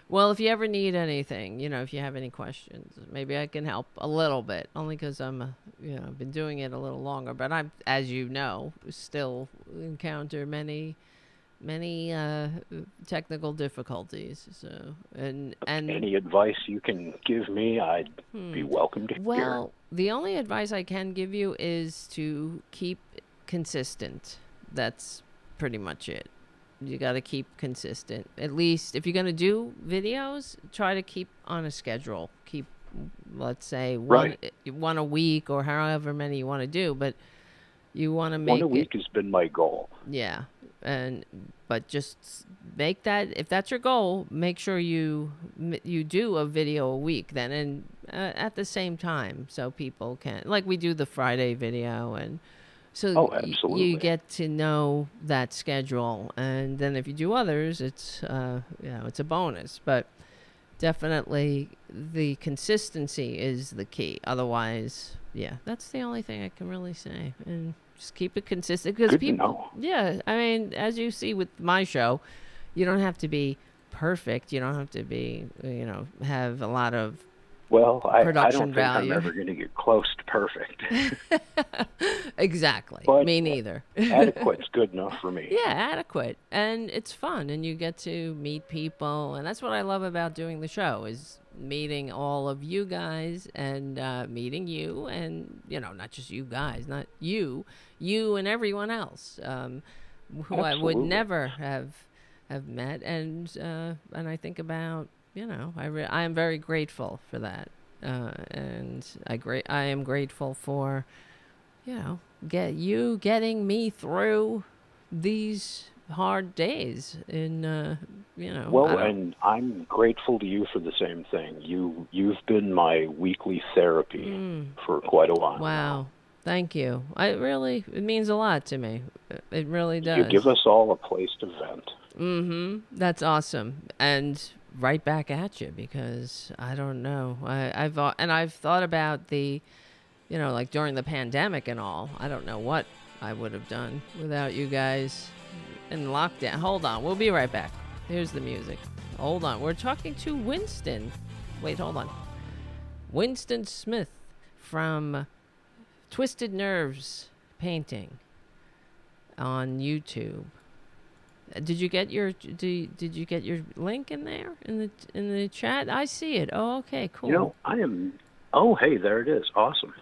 Well, if you ever need anything, if you have any questions, maybe I can help a little bit. Only because I've been doing it a little longer. But I'm, as you know, still encounter many technical difficulties. So and any advice you can give me, I'd be welcome to hear. Well, the only advice I can give you is to keep consistent. that's pretty much it. You got to keep consistent. At least if you're going to do videos, try to keep on a schedule. Keep, let's say, one a week or however many you want to do, but you want to make one a week has been my goal. Yeah. But just make that, if that's your goal, make sure you do a video a week then, and at the same time, so people can, like we do the Friday video, and so you get to know that schedule, and then if you do others, it's it's a bonus. But definitely the consistency is the key. Otherwise, that's the only thing I can really say. And just keep it consistent, because people, I mean, as you see with my show, you don't have to be perfect. You don't have to be, have a lot of production value. I'm never going to get close to perfect. Exactly. But me neither. Adequate's good enough for me. Yeah, adequate. And it's fun, and you get to meet people, and that's what I love about doing the show, is meeting all of you guys, and meeting you, and not just you guys, not you and everyone else who I would never have met, and I think about, I am very grateful for that, and I am grateful for getting me through these hard days in and I'm grateful to you for the same thing. You've been my weekly therapy for quite a while. Wow. Thank you. It means a lot to me. It really does. You give us all a place to vent. That's awesome. And right back at you, because I don't know. I've thought about the, like during the pandemic and all, I don't know what I would have done without you guys in lockdown. Hold on. We'll be right back. Here's the music. Hold on. We're talking to Winston. Wait, hold on. Winston Smith from Twisted Nerves Painting on YouTube. Did you get your link in there in the chat? I see it. Oh, okay, cool. I am. Oh, hey, there it is. Awesome.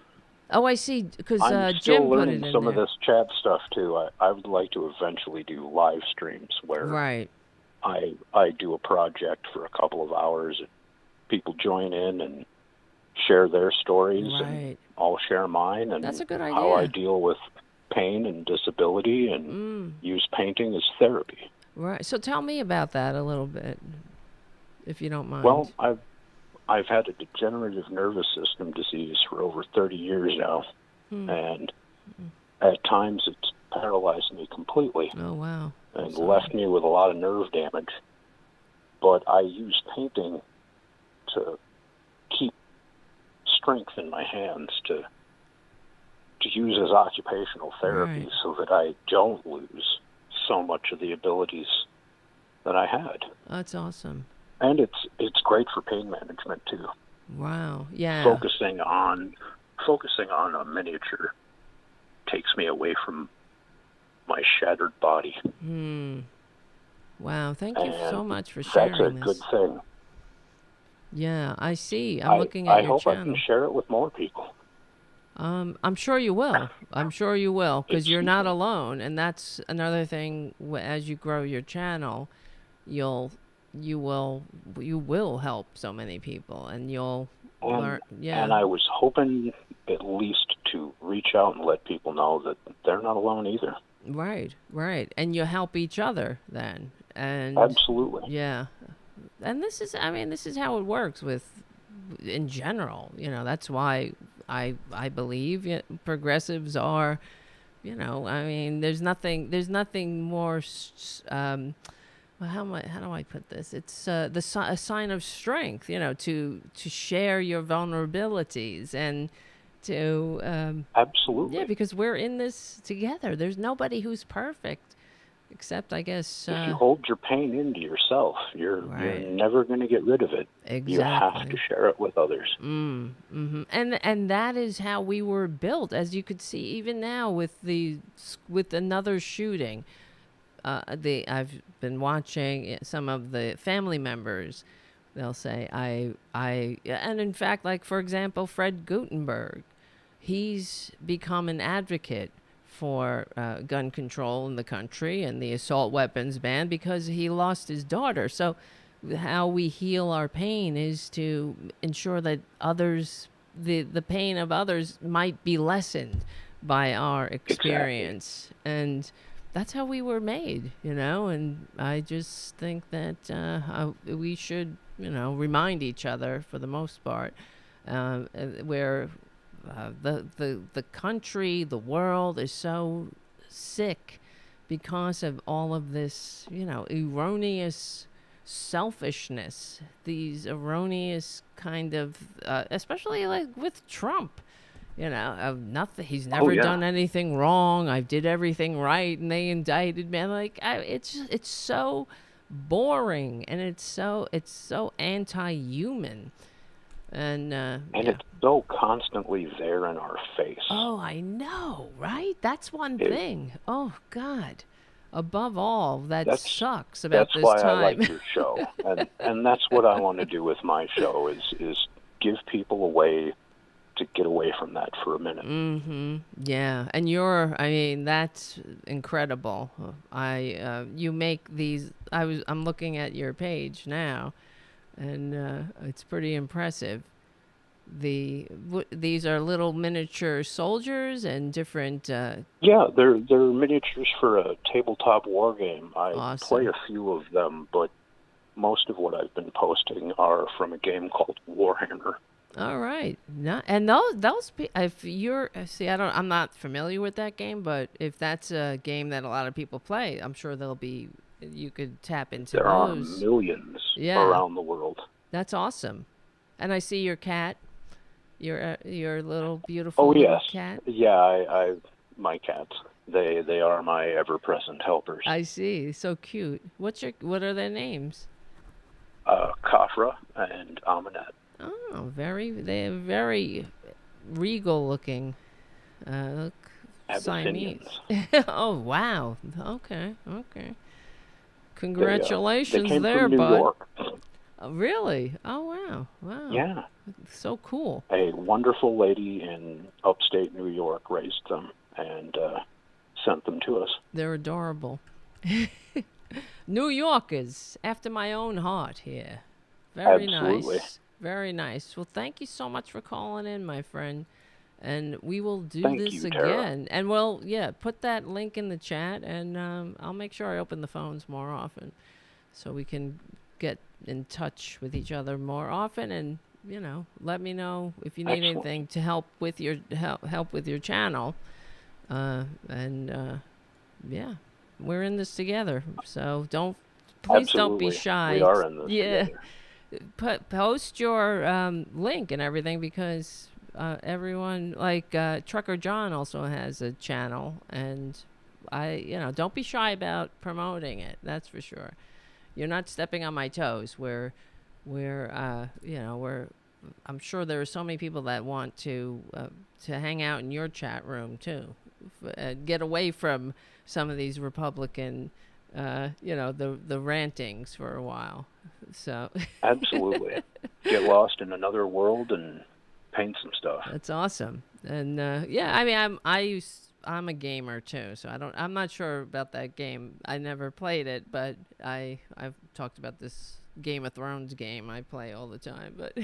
Oh, I see. Because I'm Jim still put it learning in some there. of this chat stuff too. I would like to eventually do live streams where I do a project for a couple of hours, and people join in and share their stories, and I'll share mine, and that's a good idea. How I deal with pain and disability, and use painting as therapy. Right. So tell me about that a little bit, if you don't mind. Well, I've had a degenerative nervous system disease for over 30 years now, and at times it's paralyzed me completely. Oh, wow. And left me with a lot of nerve damage. But I use painting to keep strength in my hands, to use as occupational therapy, so that I don't lose so much of the abilities that I had. That's awesome. And it's great for pain management too. Wow. Yeah. Focusing on a miniature takes me away from my shattered body. Wow. Thank you so much for sharing this. That's a good thing. Yeah, I see. I'm looking at your channel. I hope I can share it with more people. I'm sure you will. I'm sure you will, because you're not alone, and that's another thing. As you grow your channel, you will help so many people, and you'll learn. Yeah. And I was hoping at least to reach out and let people know that they're not alone either. Right. And you help each other then. And absolutely. Yeah. And this is how it works in general. That's why I believe progressives are, there's nothing more, how do I put this? It's a sign of strength, to share your vulnerabilities and to absolutely. Yeah, because we're in this together. There's nobody who's perfect, except I guess if you hold your pain into yourself, you're never going to get rid of it. Exactly. You have to share it with others. And that is how we were built, as you could see even now with another shooting. I've been watching some of the family members. They'll say, and in fact, like, for example, Fred Gutenberg, he's become an advocate for gun control in the country and the assault weapons ban because he lost his daughter. So how we heal our pain is to ensure that others, the pain of others might be lessened by our experience. Exactly. And that's how we were made, and I just think that we should, remind each other for the most part, where the country, the world is so sick because of all of this, erroneous selfishness, these erroneous kind of, especially like with Trump, nothing. He's never done anything wrong. I did everything right, and they indicted me. It's so boring, and it's so anti-human, and it's so constantly there in our face. Oh, I know, right? That's one thing. Oh God. Above all, that sucks about this time. That's why I like your show, and that's what I want to do with my show is give people a way to get away from that for a minute. Mm-hmm. Yeah, and that's incredible. You make these. I'm looking at your page now, and it's pretty impressive. These are little miniature soldiers and different. Yeah, they're miniatures for a tabletop war game. I play a few of them, but most of what I've been posting are from a game called Warhammer. All right, and those if you're I'm not familiar with that game, but if that's a game that a lot of people play, I'm sure you could tap into there those. There are millions around the world. That's awesome, and I see your cat. Your little beautiful cat. Yeah, my cats. They are my ever-present helpers. I see. So cute. What are their names? Kafra and Amanette. Oh, they're very regal looking. Siamese. Oh wow. Okay. Congratulations, they came there, from New bud. York. Really? Oh wow. Yeah. So cool. A wonderful lady in upstate New York raised them and sent them to us. They're adorable. New Yorkers, after my own heart here. Very Absolutely. Nice. Very nice. Well, thank you so much for calling in, my friend. And we will do this again. Tara. And put that link in the chat, and I'll make sure I open the phones more often so we can get in touch with each other more often, and let me know if you need anything to help with your channel, we're in this together, so please don't be shy. We are in this together. Post your link and everything, because everyone, like Trucker John also has a channel, and don't be shy about promoting it. That's for sure. You're not stepping on my toes. I'm sure there are so many people that want to hang out in your chat room too, get away from some of these Republican, the rantings for a while. So absolutely, get lost in another world and paint some stuff. That's awesome. And I'm a gamer too, so I'm not sure about that game. I never played it, but I've talked about this Game of Thrones game I play all the time, but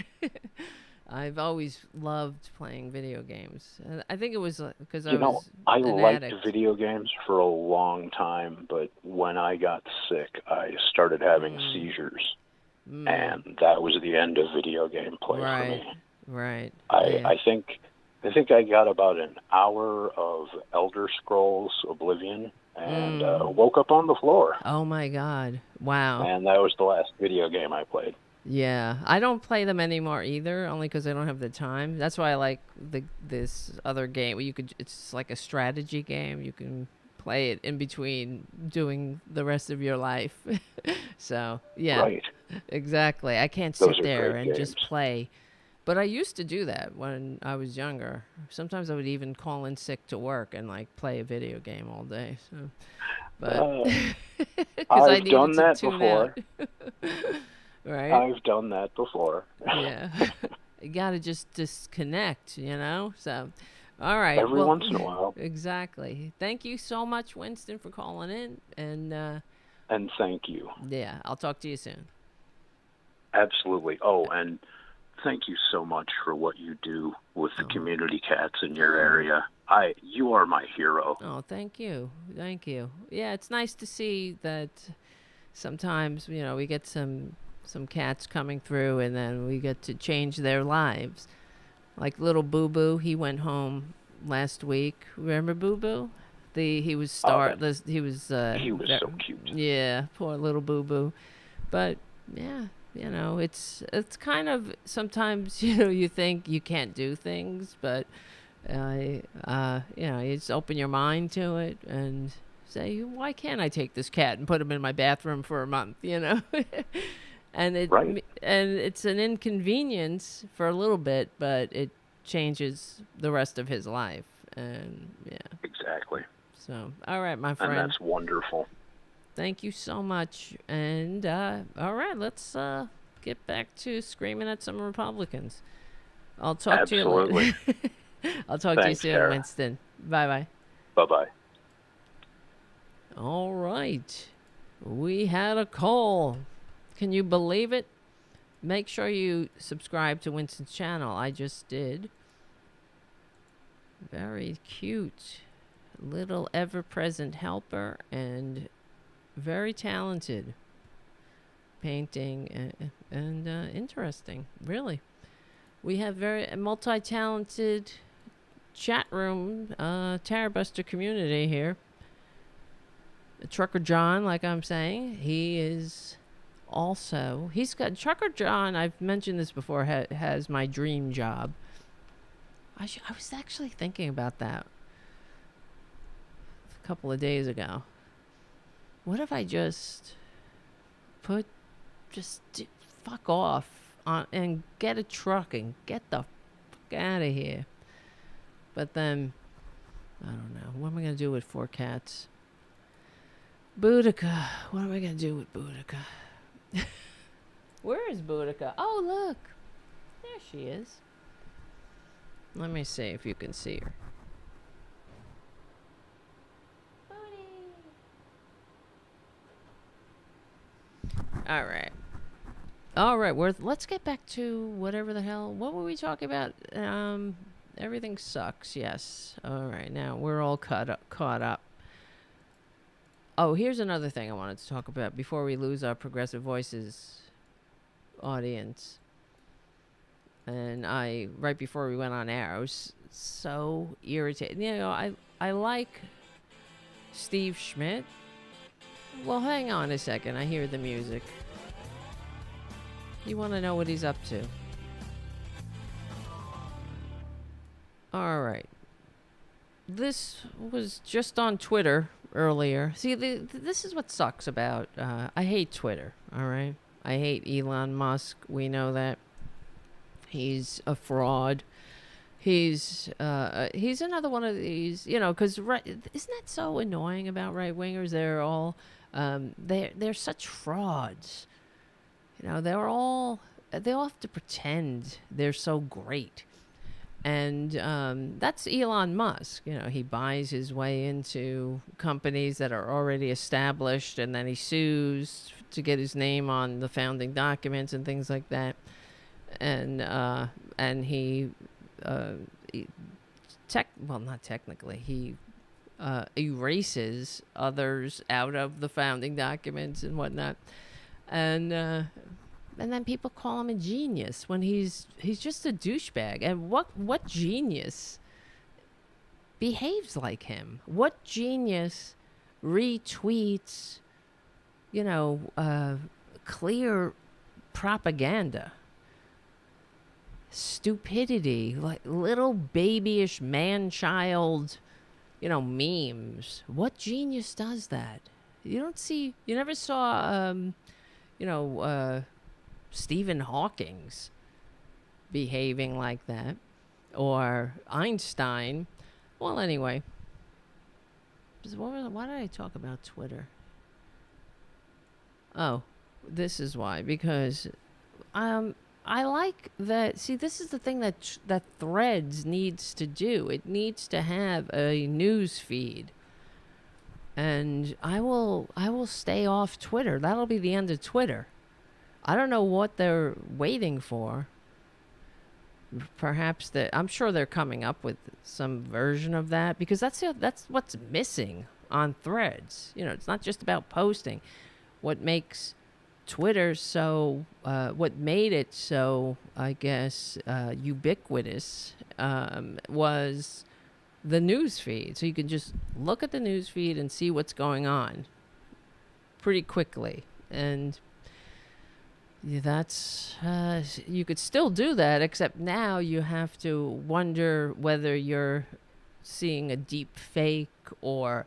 I've always loved playing video games. I think it was because I liked addict. Video games for a long time, but when I got sick, I started having seizures, and that was the end of video game play for me. Right. I think I got about an hour of Elder Scrolls Oblivion and woke up on the floor. Oh my God! Wow. And that was the last video game I played. Yeah, I don't play them anymore either, only because I don't have the time. That's why I like this other game where it's like a strategy game. You can play it in between doing the rest of your life. So yeah, right. Exactly. I can't sit there and just play. But I used to do that when I was younger. Sometimes I would even call in sick to work and play a video game all day. So, but I've done that before. Right? I've done that before. Yeah. You got to just disconnect, So, All right. Every once in a while. Exactly. Thank you so much, Winston, for calling in. And thank you. Yeah, I'll talk to you soon. Absolutely. Oh, and thank you so much for what you do with the community cats in your area. You are my hero. Oh, thank you. Thank you. Yeah, it's nice to see that sometimes, we get some cats coming through and then we get to change their lives. Like little Boo Boo, he went home last week. Remember Boo Boo? He was so cute. Yeah, poor little Boo Boo. But yeah, it's kind of sometimes you think you can't do things, but you just open your mind to it and say, why can't I take this cat and put him in my bathroom for a month? And it's an inconvenience for a little bit, but it changes the rest of his life. And yeah, exactly. So, all right, my friend. And that's wonderful. Thank you so much. And all right, let's get back to screaming at some Republicans. I'll talk to you later. I'll talk to you soon, Tara. Winston. Bye-bye. Bye-bye. All right. We had a call. Can you believe it? Make sure you subscribe to Winston's channel. I just did. Very cute. Little ever-present helper and very talented. Painting and interesting, really. We have very multi-talented chat room, Tarabuster community here. Trucker John, like I'm saying, he is also, he's got, Trucker John, I've mentioned this before, has my dream job. I was actually thinking about that a couple of days ago. What if I just fuck off and get a truck and get the fuck out of here? But then, I don't know. What am I going to do with 4 cats? Boudica. What am I going to do with Boudica? Where is Boudica? Oh, look. There she is. Let me see if you can see her. All right. Let's get back to whatever the hell. What were we talking about? Everything sucks. Yes. All right. Now we're all caught up. Oh, here's another thing I wanted to talk about before we lose our Progressive Voices audience. And right before we went on air, I was so irritated. I like Steve Schmidt. Well, hang on a second. I hear the music. You want to know what he's up to? All right. This was just on Twitter earlier. See, this is what sucks about... I hate Twitter, all right? I hate Elon Musk. We know that. He's a fraud. He's another one of these, because isn't that so annoying about right-wingers? They're all... they're such frauds. They all have to pretend they're so great. And that's Elon Musk. He buys his way into companies that are already established, and then he sues to get his name on the founding documents and things like that. And he not technically, he erases others out of the founding documents and whatnot. And then people call him a genius when he's just a douchebag. And what genius behaves like him? What genius retweets, clear propaganda? Stupidity, like little babyish man-child, memes. What genius does that? You never saw, Stephen Hawking's behaving like that, or Einstein. Well, anyway, why did I talk about Twitter? Oh, this is why. Because I like that. See, this is the thing that Threads needs to do. It needs to have a news feed. And I will stay off Twitter. That'll be the end of Twitter. I don't know what they're waiting for. Perhaps I'm sure they're coming up with some version of that, because that's what's missing on Threads. It's not just about posting. What makes Twitter what made it so, I guess, ubiquitous was the news feed. So you can just look at the news feed and see what's going on pretty quickly. And that's, you could still do that, except now you have to wonder whether you're seeing a deep fake or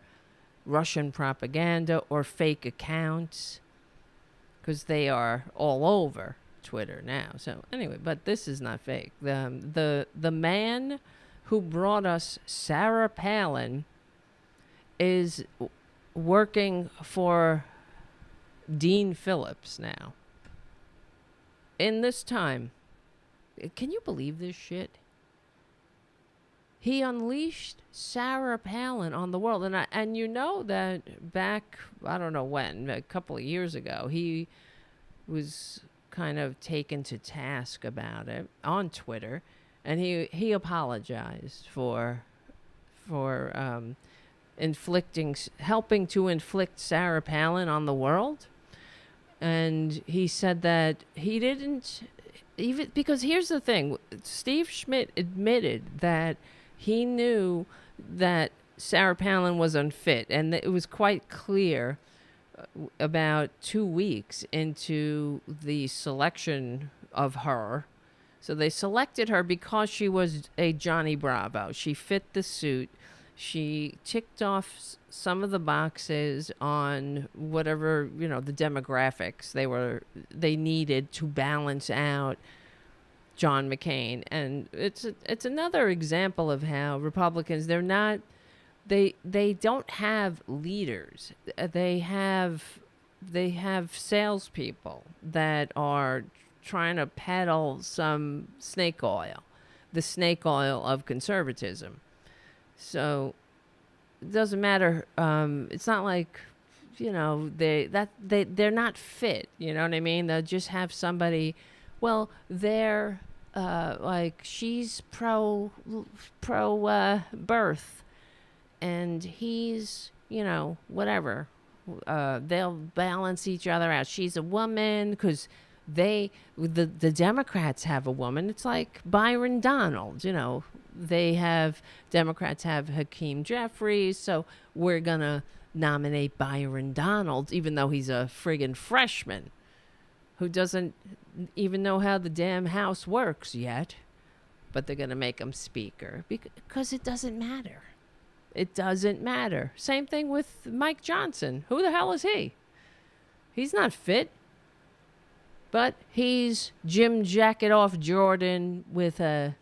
Russian propaganda or fake accounts, because they are all over Twitter now. So anyway, but this is not fake. The man who brought us Sarah Palin is working for Dean Phillips now. In this time, can you believe this shit? He unleashed Sarah Palin on the world. And you know that back, I don't know when, a couple of years ago, he was kind of taken to task about it on Twitter. And he apologized for helping to inflict Sarah Palin on the world. And he said that he didn't even, because here's the thing, Steve Schmidt admitted that he knew that Sarah Palin was unfit, and it was quite clear about 2 weeks into the selection of her. So they selected her because she was a Johnny Bravo. She fit the suit. She ticked off some of the boxes on whatever, the demographics they needed to balance out John McCain. And it's another example of how Republicans, they don't have leaders. They have salespeople that are trying to peddle some snake oil, the snake oil of conservatism. So it doesn't matter. It's not like, they're not fit. You know what I mean? They'll just have somebody. Well, they're like, she's pro birth, and he's whatever. They'll balance each other out. She's a woman because the Democrats have a woman. It's like Byron Donald, Democrats have Hakeem Jeffries, so we're gonna nominate Byron Donald, even though he's a friggin' freshman who doesn't even know how the damn House works yet, but they're gonna make him speaker because it doesn't matter. It doesn't matter. Same thing with Mike Johnson. Who the hell is he? He's not fit. But he's Jim Jacket off Jordan with a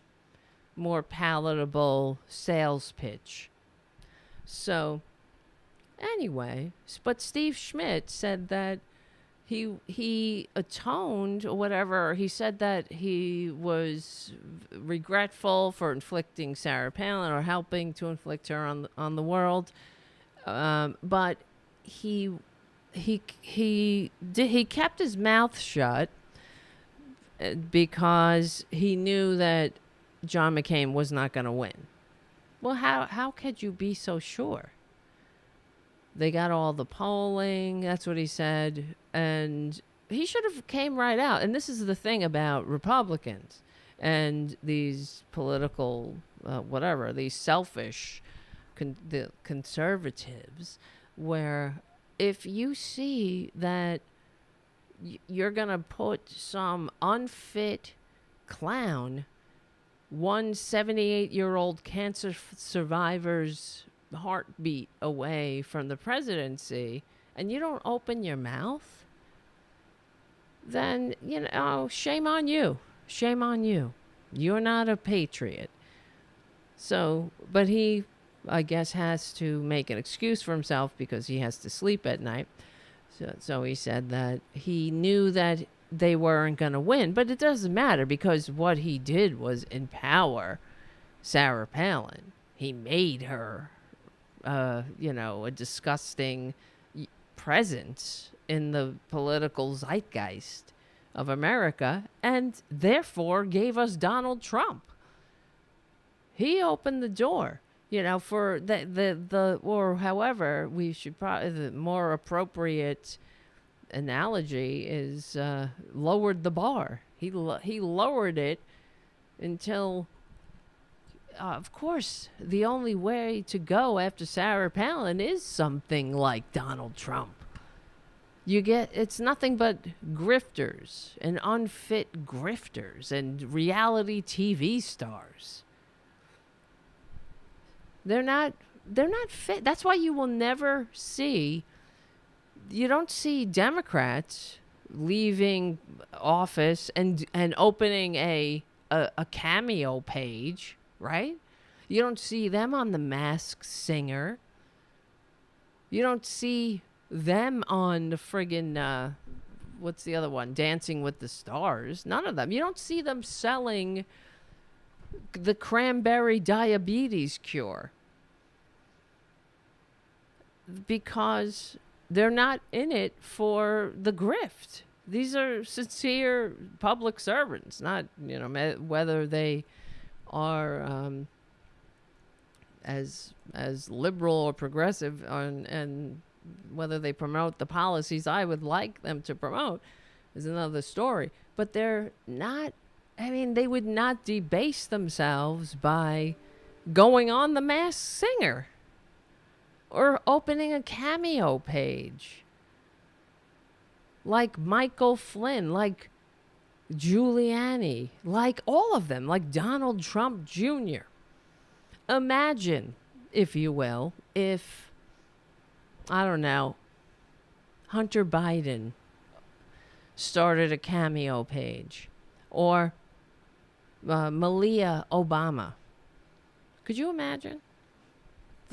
more palatable sales pitch. So, anyway, but Steve Schmidt said that he atoned or whatever. He said that he was regretful for inflicting Sarah Palin or helping to inflict her on the world. But he kept his mouth shut because he knew that John McCain was not going to win. Well, how could you be so sure? They got all the polling. That's what he said. And he should have came right out. And this is the thing about Republicans and these political, these selfish the conservatives, where if you see that you're going to put some unfit clown, one 78-year-old cancer survivor's heartbeat away from the presidency, and you don't open your mouth, then, shame on you. Shame on you. You're not a patriot. So, but he, I guess, has to make an excuse for himself because he has to sleep at night. So he said that he knew that they weren't going to win. But it doesn't matter because what he did was empower Sarah Palin. He made her, a disgusting presence in the political zeitgeist of America, and therefore gave us Donald Trump. He opened the door, for or however we should probably, the more appropriate analogy is lowered the bar. He lowered it until, of course, the only way to go after Sarah Palin is something like Donald Trump. It's nothing but grifters and unfit grifters and reality TV stars. They're not fit. That's why you will never see, you don't see Democrats leaving office and opening a Cameo page, right? You don't see them on The Masked Singer. You don't see them on the friggin' what's the other one? Dancing with the Stars. None of them. You don't see them selling the cranberry diabetes cure because they're not in it for the grift. These are sincere public servants, not, whether they are as liberal or progressive and whether they promote the policies I would like them to promote is another story. But they're not, they would not debase themselves by going on The Masked Singer or opening a Cameo page. Like Michael Flynn, like Giuliani, like all of them, like Donald Trump Jr. Imagine, if you will, if, I don't know, Hunter Biden started a Cameo page, or Malia Obama. Could you imagine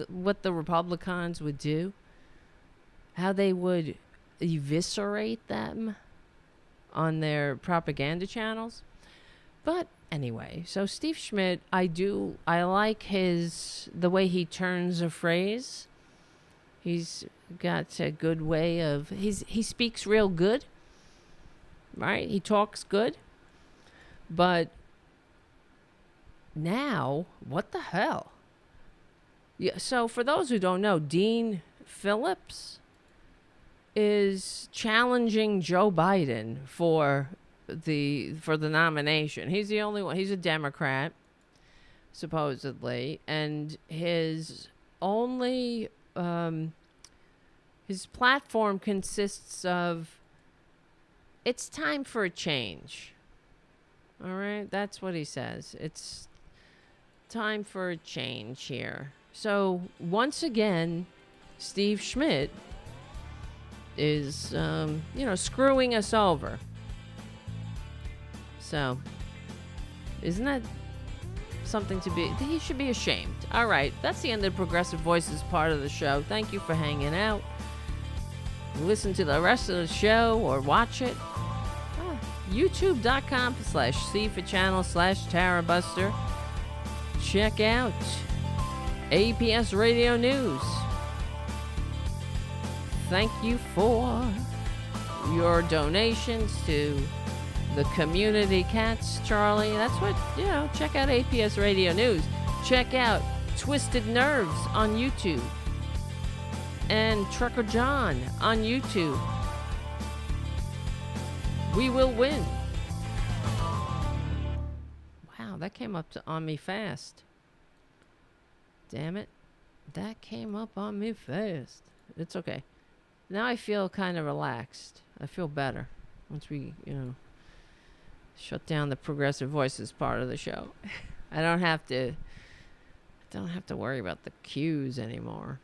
what the Republicans would do? How they would eviscerate them on their propaganda channels? But anyway, so Steve Schmidt, I like the way he turns a phrase. He's got a good way of, he speaks real good, right? He talks good. But now, what the hell? Yeah, so for those who don't know, Dean Phillips is challenging Joe Biden for the nomination. He's the only one. He's a Democrat, supposedly, and his only his platform consists of, it's time for a change. All right, that's what he says. It's time for a change here. So once again, Steve Schmidt is screwing us over. So isn't that something to be, he should be ashamed. All right, that's the end of the Progressive Voices part of the show. Thank you for hanging out. Listen to the rest of the show or watch it. YouTube.com/C4Channel/Tarabuster. Check out APS Radio News. Thank you for your donations to the community cats, Charlie. That's what, check out APS Radio News. Check out Twisted Nerves on YouTube. And Trucker John on YouTube. We will win. Wow, that came up on me fast. Damn it. That came up on me fast. It's okay. Now I feel kind of relaxed. I feel better once we, shut down the Progressive Voices part of the show. I don't have to worry about the cues anymore.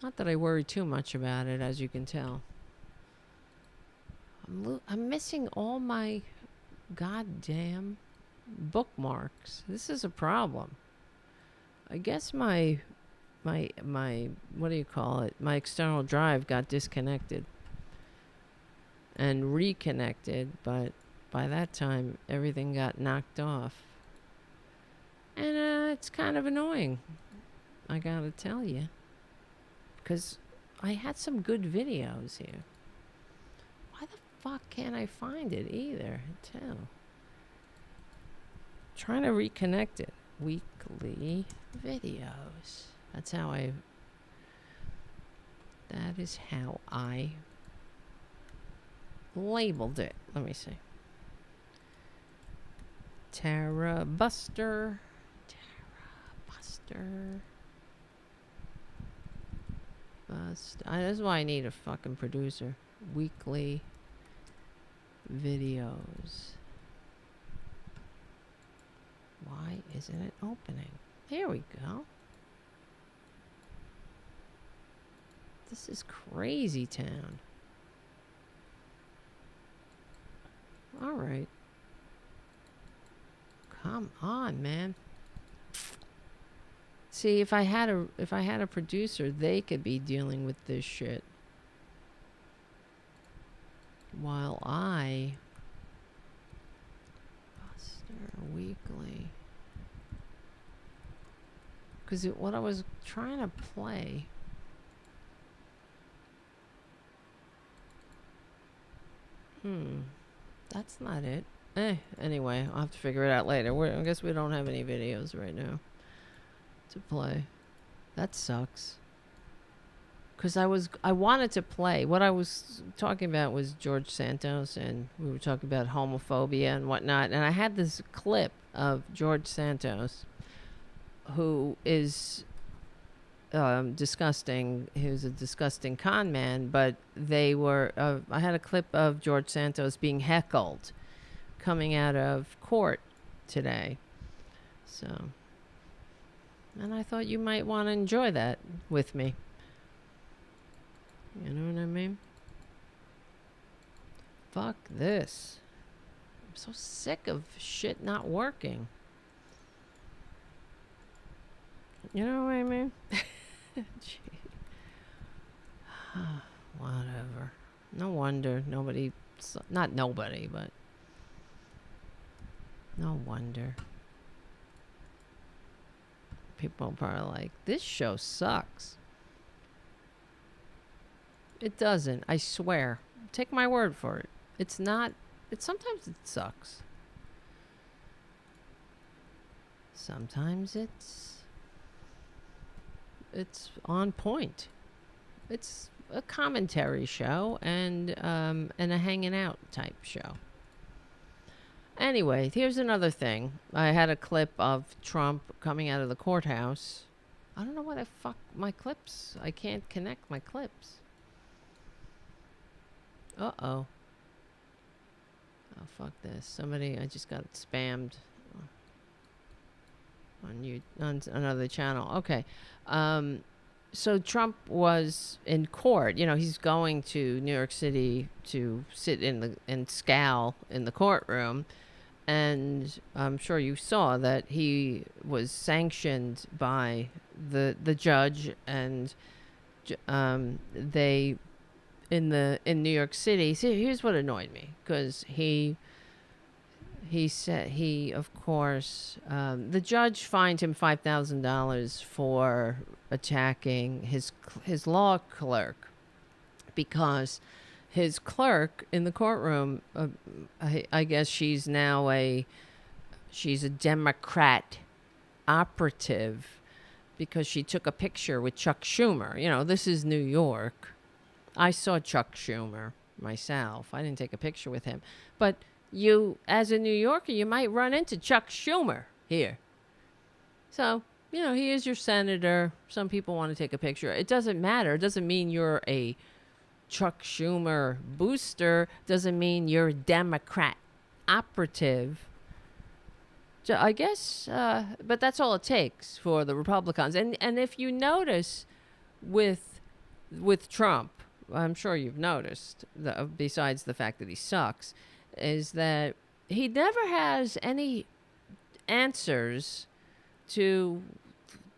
Not that I worry too much about it, as you can tell. I'm missing all my goddamn bookmarks. This is a problem. I guess my what do you call it? My external drive got disconnected. and reconnected, but by that time, everything got knocked off. And it's kind of annoying, I gotta tell you. Because I had some good videos here. Why the fuck can't I find it either, too? Trying to reconnect it. Weekly videos. That is how I labeled it. Let me see. Tarabuster. That's why I need a fucking producer. Weekly videos. Why isn't it opening? Here we go. This is crazy town. All right. Come on, man. See, if I had a producer, they could be dealing with this shit. While I Buster Weekly. Cuz what I was trying to play that's not it. Anyway, I'll have to figure it out later. I guess we don't have any videos right now to play. That sucks. Because I wanted to play. What I was talking about was George Santos, and we were talking about homophobia and whatnot. And I had this clip of George Santos, who is disgusting. He was a disgusting con man, but they were... I had a clip of George Santos being heckled coming out of court today. So... And I thought you might want to enjoy that with me. You know what I mean? Fuck this. I'm so sick of shit not working. You know what I mean? Whatever. No wonder nobody... Not nobody, but... No wonder. People are probably like, this show sucks. It doesn't. I swear. Take my word for it. It's not. Sometimes it sucks. Sometimes it's on point. It's a commentary show and a hanging out type show. Anyway, here's another thing. I had a clip of Trump coming out of the courthouse. I don't know why the fuck my clips. I can't connect my clips. Uh-oh. Oh, fuck this. I just got spammed on another channel. Okay. So Trump was in court. You know, he's going to New York City to sit and scowl in the courtroom. And I'm sure you saw that he was sanctioned by the judge, and they in New York City. See, here's what annoyed me, because he said of course the judge fined him $5,000 for attacking his law clerk, because his clerk in the courtroom, I guess she's a Democrat operative, because she took a picture with Chuck Schumer. You know, this is New York. I saw Chuck Schumer myself. I didn't take a picture with him. But you, as a New Yorker, you might run into Chuck Schumer here. So, you know, he is your senator. Some people want to take a picture. It doesn't matter. It doesn't mean you're a Chuck Schumer booster. Doesn't mean you're a Democrat operative. So I guess, but that's all it takes for the Republicans. And if you notice with Trump, I'm sure you've noticed, besides the fact that he sucks, is that he never has any answers to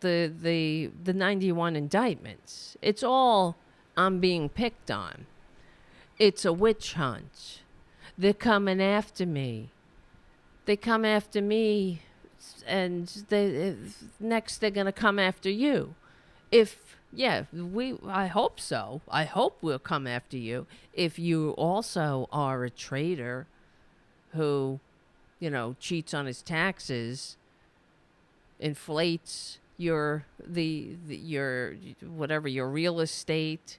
the 91 indictments. It's all, I'm being picked on. it's a witch hunt. They're coming after me. They come after me, and next they're going to come after you. I hope so. I hope we'll come after you if you also are a traitor who, cheats on his taxes, inflates your real estate.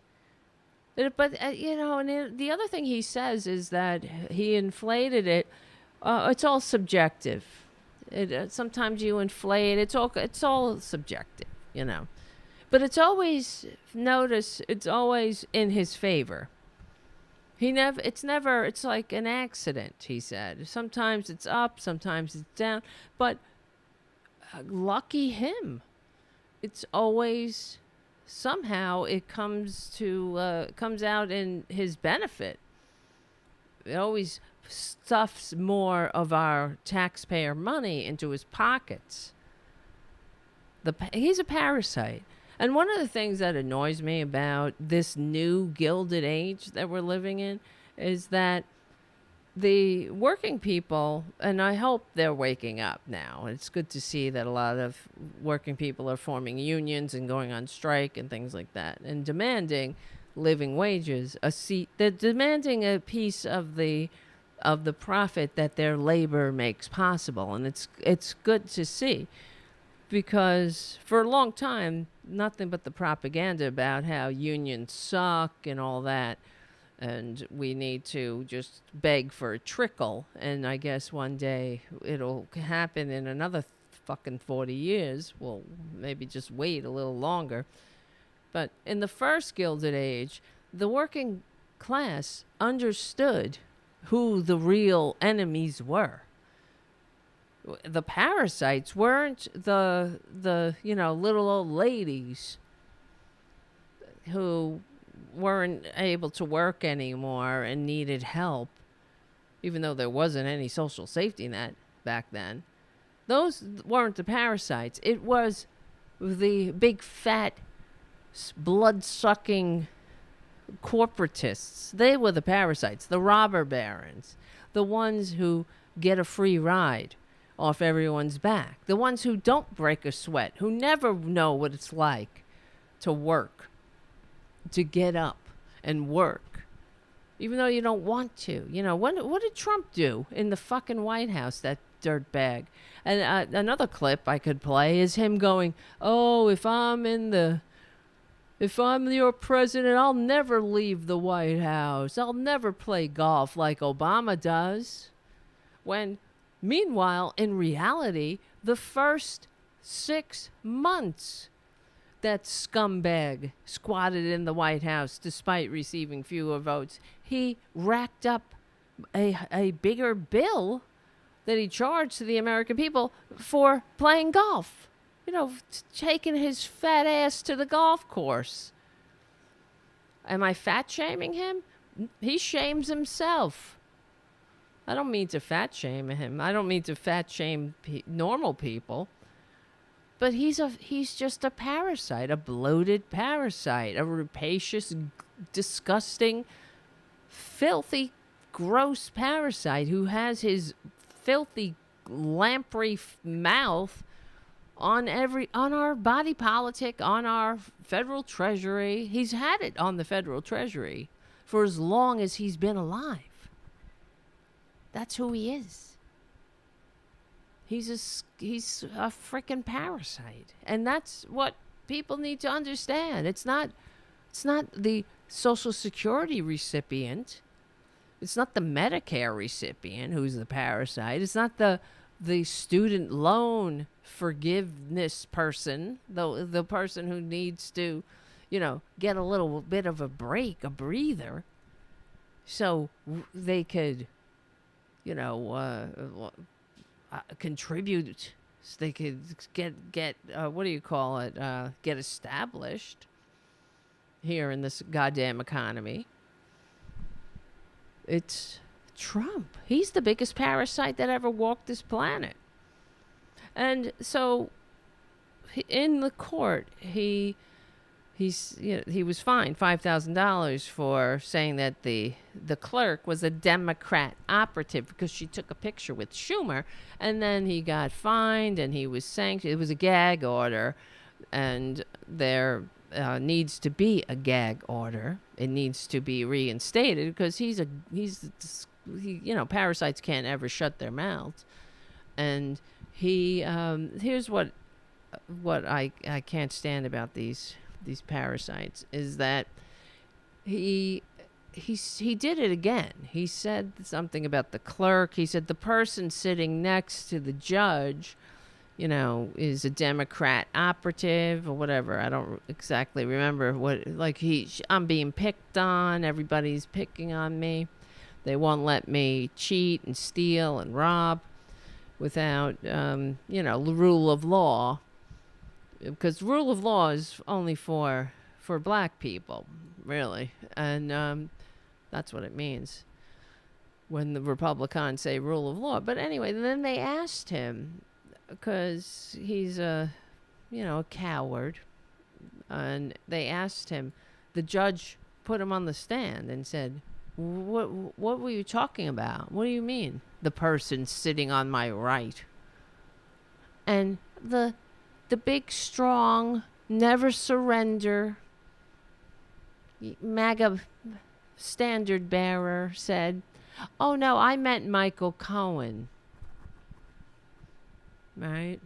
But and the other thing he says is that he inflated it. It's all subjective. Sometimes you inflate. It's all subjective, But it's always in his favor. It's like an accident, he said. Sometimes it's up, sometimes it's down. But lucky him. It's always, somehow it comes out in his benefit. It always stuffs more of our taxpayer money into his pockets. He's a parasite. And one of the things that annoys me about this new Gilded Age that we're living in is that the working people, and I hope they're waking up now. It's good to see that a lot of working people are forming unions and going on strike and things like that, and demanding living wages, they're demanding a piece of the profit that their labor makes possible. And it's good to see, because for a long time, nothing but the propaganda about how unions suck and all that, and we need to just beg for a trickle. And I guess one day it'll happen in another fucking 40 years. Well, maybe just wait a little longer. But in the first Gilded Age, the working class understood who the real enemies were. The parasites weren't the little old ladies who weren't able to work anymore and needed help, even though there wasn't any social safety net back then. Those weren't the parasites. It was the big fat blood-sucking corporatists. They were the parasites, the robber barons, the ones who get a free ride off everyone's back, the ones who don't break a sweat, who never know what it's like to work, to get up and work, even though you don't want to. What did Trump do in the fucking White House, that dirtbag? And another clip I could play is him going, "Oh, if I'm your president, I'll never leave the White House. I'll never play golf like Obama does." When, meanwhile, in reality, the first 6 months, that scumbag squatted in the White House despite receiving fewer votes, he racked up a bigger bill that he charged to the American people for playing golf. Taking his fat ass to the golf course. Am I fat shaming him? He shames himself. I don't mean to fat shame him. I don't mean to fat shame normal people. But he's just a parasite, a bloated parasite, a rapacious, disgusting, filthy, gross parasite who has his filthy, lamprey mouth on our body politic, on our federal treasury. He's had it on the federal treasury for as long as he's been alive. That's who he is. He's a freaking parasite. And that's what people need to understand. It's not the Social Security recipient. It's not the Medicare recipient who's the parasite. It's not the student loan forgiveness person, the person who needs to, get a little bit of a break, a breather, so they could, contribute. So they could get get established here in this goddamn economy. It's Trump. He's the biggest parasite that ever walked this planet. And so in the court, he he was fined $5,000 for saying that the clerk was a Democrat operative because she took a picture with Schumer, and then he got fined and he was sanctioned. It was a gag order, and there needs to be a gag order. It needs to be reinstated because parasites can't ever shut their mouths, and here's what I can't stand about these parasites is that he did it again. He said something about the clerk. He said the person sitting next to the judge, is a Democrat operative or whatever. I don't exactly remember what, I'm being picked on. Everybody's picking on me. They won't let me cheat and steal and rob without, the rule of law. Because rule of law is only for black people, really. And that's what it means when the Republicans say rule of law. But anyway, then they asked him, because he's a coward, and they asked him, the judge put him on the stand and said, what were you talking about? What do you mean, the person sitting on my right? And the big, strong, never surrender MAGA standard bearer said, oh, no, I meant Michael Cohen. Right?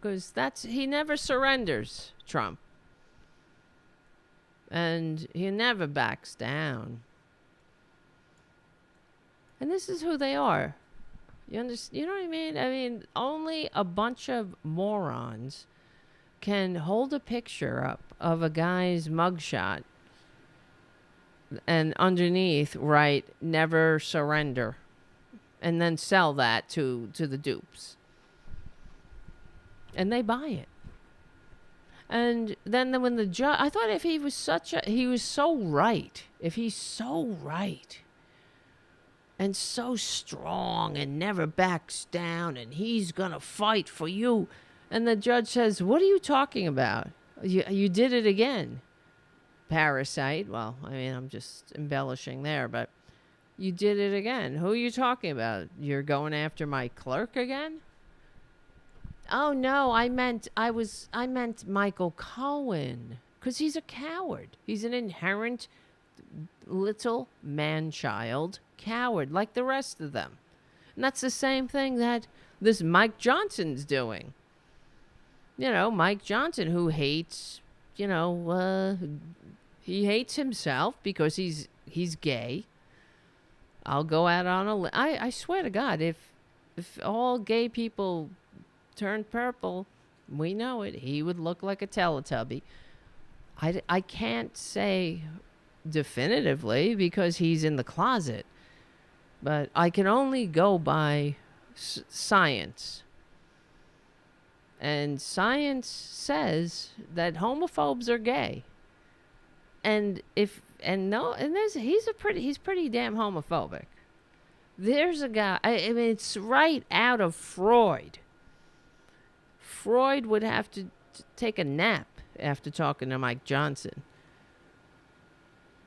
Because he never surrenders, Trump. And he never backs down. And this is who they are. You understand? You know what I mean? I mean, only a bunch of morons can hold a picture up of a guy's mugshot and underneath write never surrender and then sell that to the dupes. And they buy it. And then when the judge, I thought if he was so right, if he's so right and so strong and never backs down and he's going to fight for you. And the judge says, what are you talking about? You did it again, parasite. Well, I mean, I'm just embellishing there, but you did it again. Who are you talking about? You're going after my clerk again? Oh, no, I meant Michael Cohen, because he's a coward. He's an inherent little man-child coward like the rest of them. And that's the same thing that this Mike Johnson's doing. Mike Johnson, who hates, he hates himself because he's gay. I'll go out on I swear to God, if all gay people turned purple, we know it, he would look like a Teletubby. I can't say definitively because he's in the closet, but I can only go by science. And science says that homophobes are gay. And he's pretty damn homophobic. There's a guy, I mean, it's right out of Freud. Freud would have to take a nap after talking to Mike Johnson.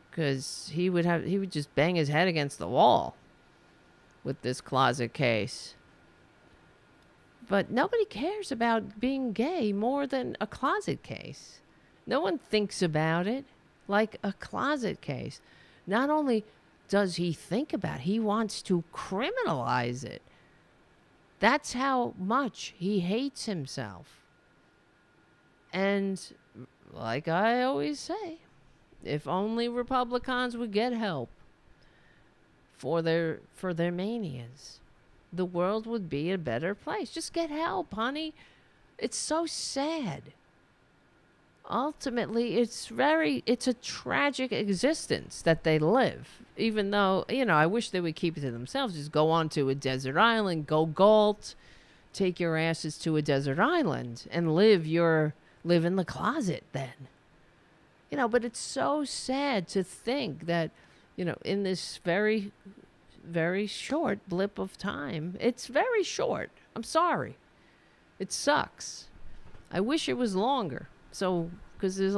Because he would just bang his head against the wall with this closet case. But nobody cares about being gay more than a closet case. No one thinks about it like a closet case. Not only does he think about it, he wants to criminalize it. That's how much he hates himself. And like I always say, if only Republicans would get help for their manias, the world would be a better place. Just get help, honey. It's so sad. Ultimately, it's a tragic existence that they live. Even though, I wish they would keep it to themselves. Just go on to a desert island, go Galt, take your asses to a desert island and live in the closet then. But it's so sad to think that, in this very, very short blip of time, it's very short. I'm sorry. It sucks. I wish it was longer. So because there's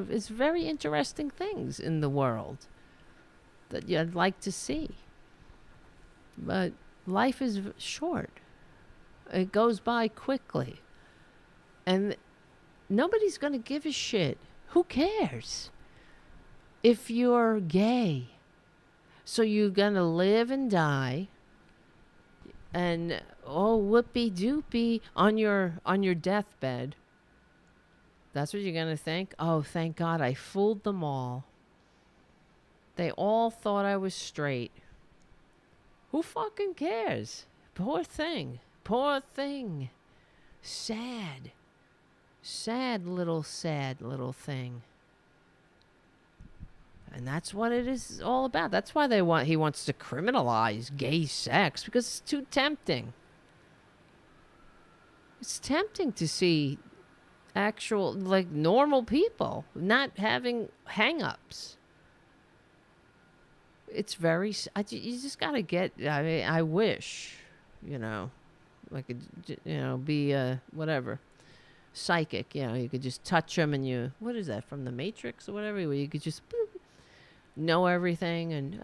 it's very interesting things in the world that you'd like to see. But life is short. It goes by quickly. And nobody's going to give a shit. Who cares if you're gay? So you're going to live and die and whoopee doopy on your deathbed. That's what you're going to think? Oh, thank God I fooled them all. They all thought I was straight. Who fucking cares? Poor thing. Poor thing. Sad. Sad little thing. And that's what it is all about. That's why he wants to criminalize gay sex, because it's too tempting. It's tempting to see actual, like, normal people not having hang-ups. It's very, you just gotta get, I mean, I wish, like, be, whatever, psychic, you could just touch them and what is that, from the Matrix or whatever, where you could just know everything. And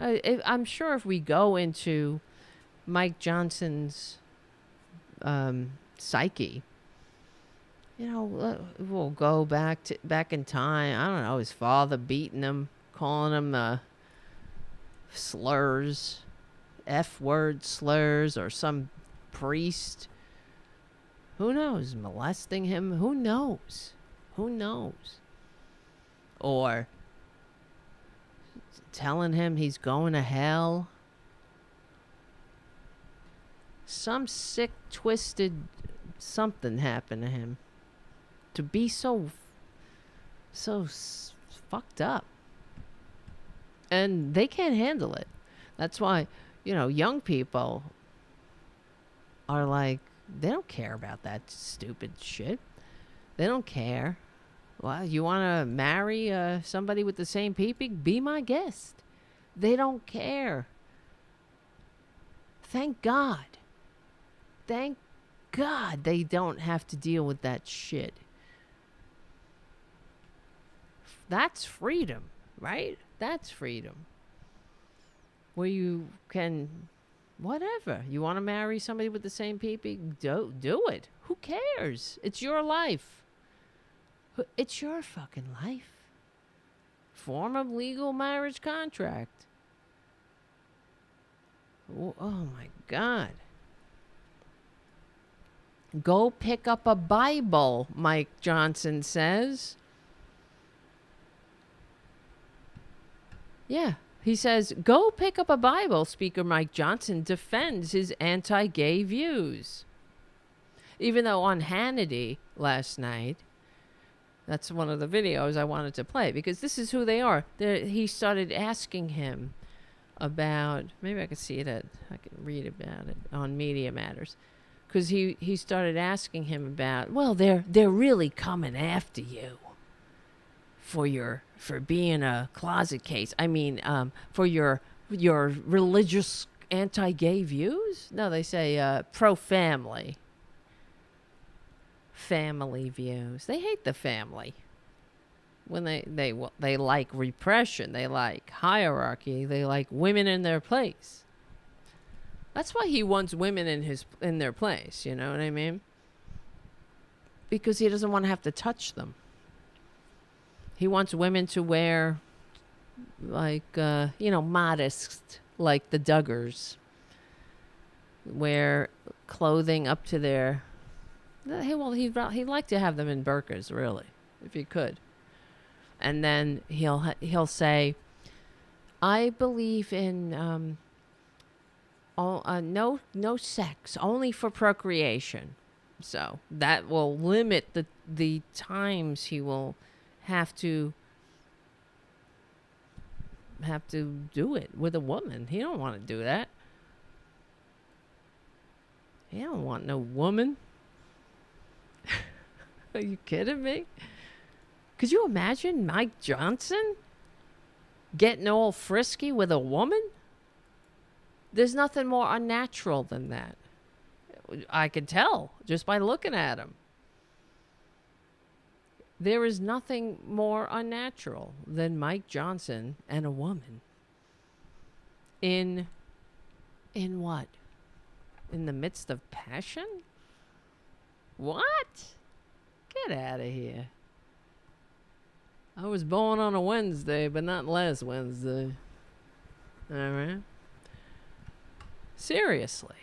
I'm sure if we go into Mike Johnson's psyche, we'll go back in time. I don't know, his father beating him, calling him slurs, F-word slurs, or some priest, who knows, molesting him, who knows, or telling him he's going to hell. Some sick, twisted something happened to him to be so fucked up. And they can't handle it. That's why, young people are like, they don't care about that stupid shit. They don't care. Well, you want to marry somebody with the same pee-pee? Be my guest. They don't care. Thank God. Thank God they don't have to deal with that shit. That's freedom, right? That's freedom. Where you can, whatever. You want to marry somebody with the same pee-pee? Do it. Who cares? It's your life. It's your fucking life. Form of legal marriage contract. Oh my God. Go pick up a Bible, Mike Johnson says. Yeah, he says, go pick up a Bible. Speaker Mike Johnson defends his anti-gay views. Even though on Hannity last night, that's one of the videos I wanted to play, because this is who they are. He started asking him about, maybe I could see it I can read about it on Media Matters. Because he started asking him about, well, they're really coming after you for being a closet case. I mean, for your religious anti-gay views? No, they say pro-family. Family views. They hate the family. When they like repression, they like hierarchy, they like women in their place. That's why he wants women in their place, you know what I mean? Because he doesn't want to have to touch them. He wants women to wear, like, modest, like the Duggars. Wear clothing up to their... He'd like to have them in burqas, really, if he could. And then he'll say, I believe in no sex, only for procreation. So that will limit the times he will have to do it with a woman. He don't want to do that. He don't want no woman. Are you kidding me? Could you imagine Mike Johnson getting all frisky with a woman? There's nothing more unnatural than that. I could tell just by looking at him. There is nothing more unnatural than Mike Johnson and a woman. In what? In the midst of passion? What? Get out of here. I was born on a Wednesday, but not last Wednesday. All right? Seriously.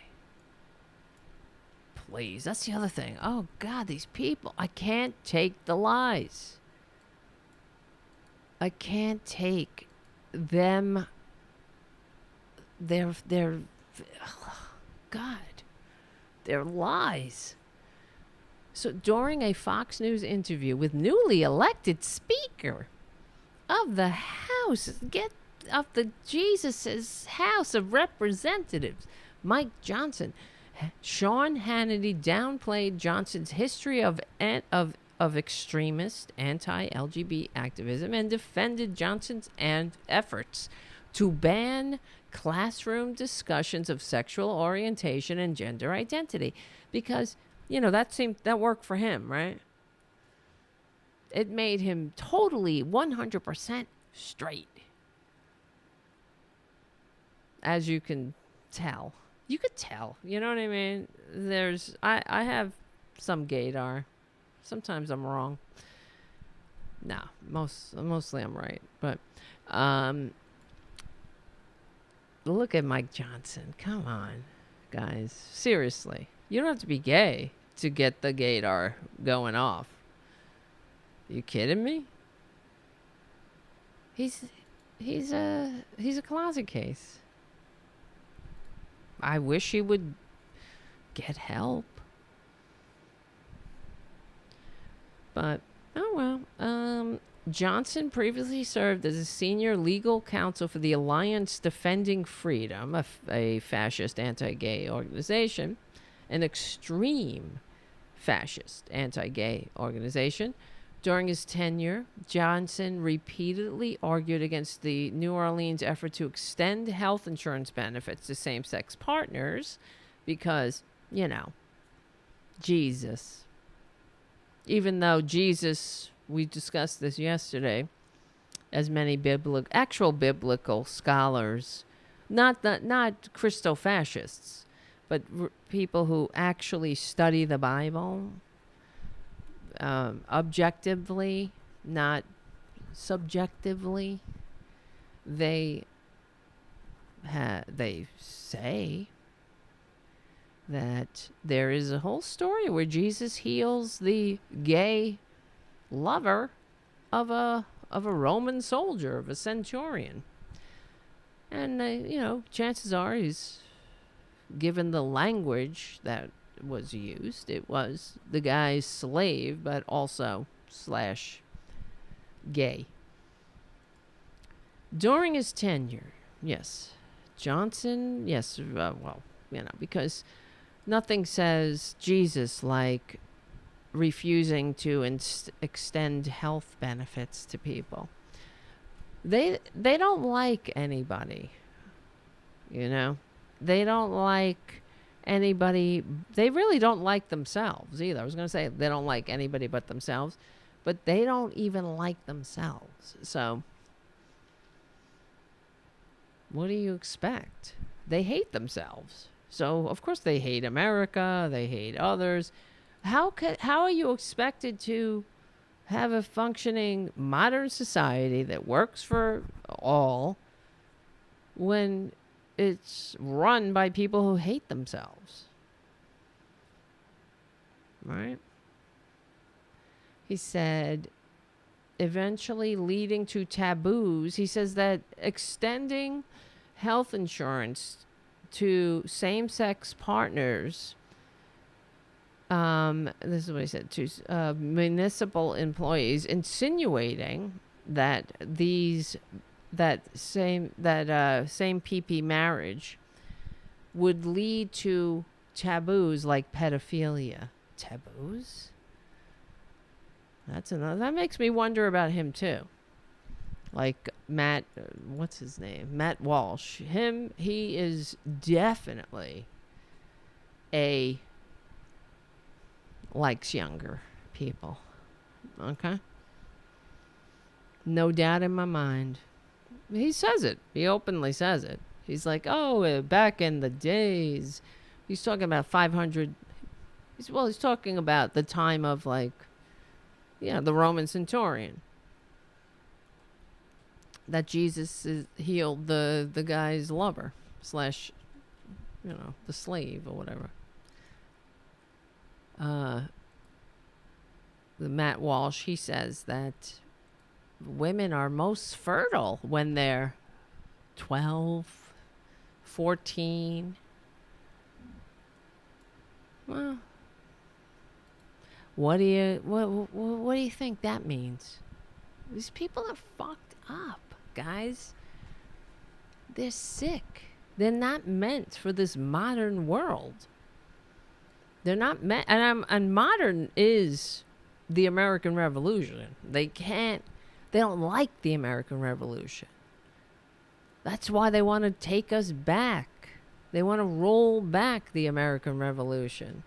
Please, that's the other thing. Oh, God, these people. I can't take the lies. I can't take them. They're God. They're lies. So during a Fox News interview with newly elected Speaker of the House, of the Jesus' House of Representatives, Mike Johnson, Sean Hannity downplayed Johnson's history of extremist anti-LGBT activism and defended Johnson's efforts to ban classroom discussions of sexual orientation and gender identity, because that worked for him, right? It made him totally 100% straight, as you can tell. You could tell, you know what I mean? I have some gaydar. Sometimes I'm wrong. No, mostly I'm right. But look at Mike Johnson. Come on, guys. Seriously. You don't have to be gay to get the gaydar going off. You kidding me? He's a closet case. I wish he would get help. But, oh well. Johnson previously served as a senior legal counsel for the Alliance Defending Freedom, a fascist anti-gay organization, an extreme fascist anti-gay organization. During his tenure, Johnson repeatedly argued against the New Orleans effort to extend health insurance benefits to same-sex partners because, Jesus. Even though Jesus, we discussed this yesterday, as many actual biblical scholars, not Christofascists, but people who actually study the Bible objectively, not subjectively, they say that there is a whole story where Jesus heals the gay lover of a Roman soldier, of a centurion, and chances are he's, given the language that was used, it was the guy's slave, but also / gay. During his tenure, yes, Johnson, yes, because nothing says Jesus like refusing to extend health benefits to people. They don't like anybody, They don't like anybody. They really don't like themselves either. I was going to say they don't like anybody but themselves, but they don't even like themselves. So what do you expect? They hate themselves. So of course they hate America. They hate others. How are you expected to have a functioning modern society that works for all when it's run by people who hate themselves? Right? He said, eventually leading to taboos. He says that extending health insurance to same-sex partners, this is what he said, to municipal employees, insinuating that same PP marriage would lead to taboos like pedophilia. Taboos? That makes me wonder about him too. Like Matt, what's his name? Matt Walsh. He is definitely likes younger people. Okay? No doubt in my mind. He says it. He openly says it. He's like, oh, back in the days. He's talking about 500. He's talking about the time of, like, the Roman centurion. That Jesus healed the guy's lover / the slave or whatever. The Matt Walsh, he says that women are most fertile when they're 12, 14. Well, what do you think that means? These people are fucked up, guys. They're sick. They're not meant for this modern world. They're not meant, and modern is the American Revolution. They don't like the American Revolution. That's why they want to take us back. They want to roll back the American Revolution.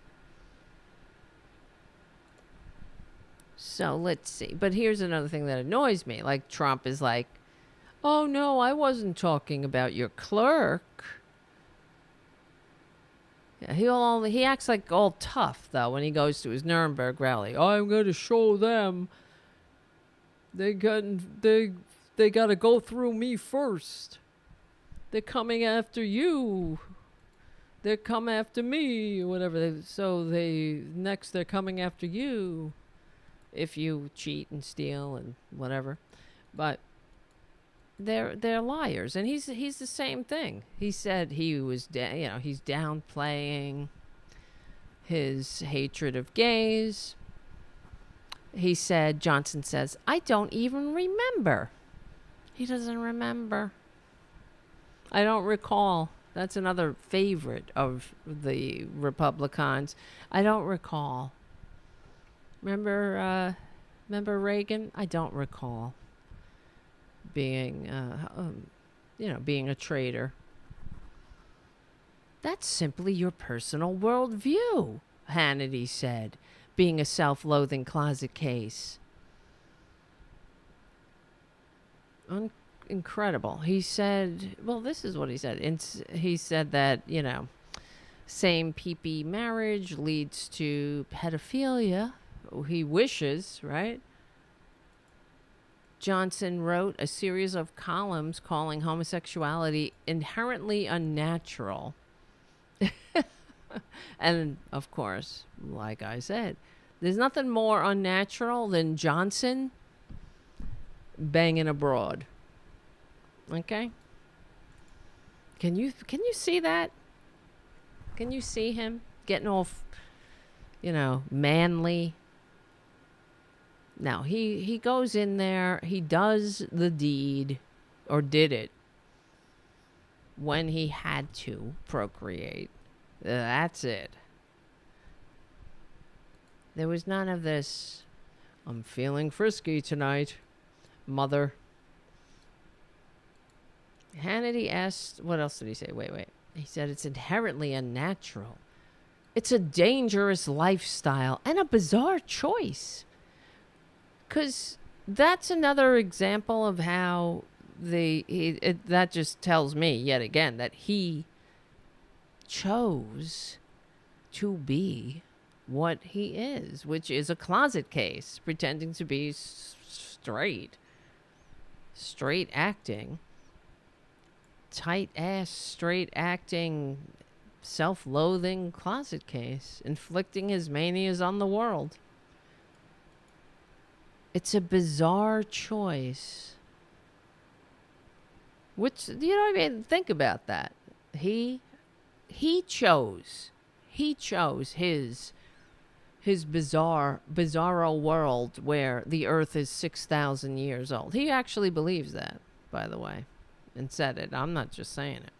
So let's see. But here's another thing that annoys me. Like, Trump is like, oh no, I wasn't talking about your clerk. Yeah, he acts like all tough, though, when he goes to his Nuremberg rally. I'm going to show them they got to go through me first. They're coming after you. They come after me, or whatever. They're coming after you if you cheat and steal and whatever. But they're liars, and he's the same thing. He said he was he's downplaying his hatred of gays. He said, Johnson says, I don't even remember. He doesn't remember. I don't recall. That's another favorite of the Republicans. I don't recall. Remember Reagan? I don't recall being a traitor. That's simply your personal worldview, Hannity said, being a self-loathing closet case. Incredible. He said, well, this is what he said. He said that, same pee-pee marriage leads to pedophilia. He wishes, right? Johnson wrote a series of columns calling homosexuality inherently unnatural. And, of course, like I said, there's nothing more unnatural than Johnson banging abroad. Okay? Can you see that? Can you see him getting all, manly? Now, he goes in there, he does the deed, or did it, when he had to procreate. That's it. There was none of this, I'm feeling frisky tonight, mother. Hannity asked, what else did he say? Wait. He said it's inherently unnatural. It's a dangerous lifestyle and a bizarre choice. Because that's another example of how that just tells me yet again that he chose to be what he is, which is a closet case, pretending to be straight acting, tight ass, straight acting, self-loathing closet case, inflicting his manias on the world. It's a bizarre choice. Which, think about that. He chose his bizarro world where the earth is 6,000 years old. He actually believes that, by the way, and said it. I'm not just saying it.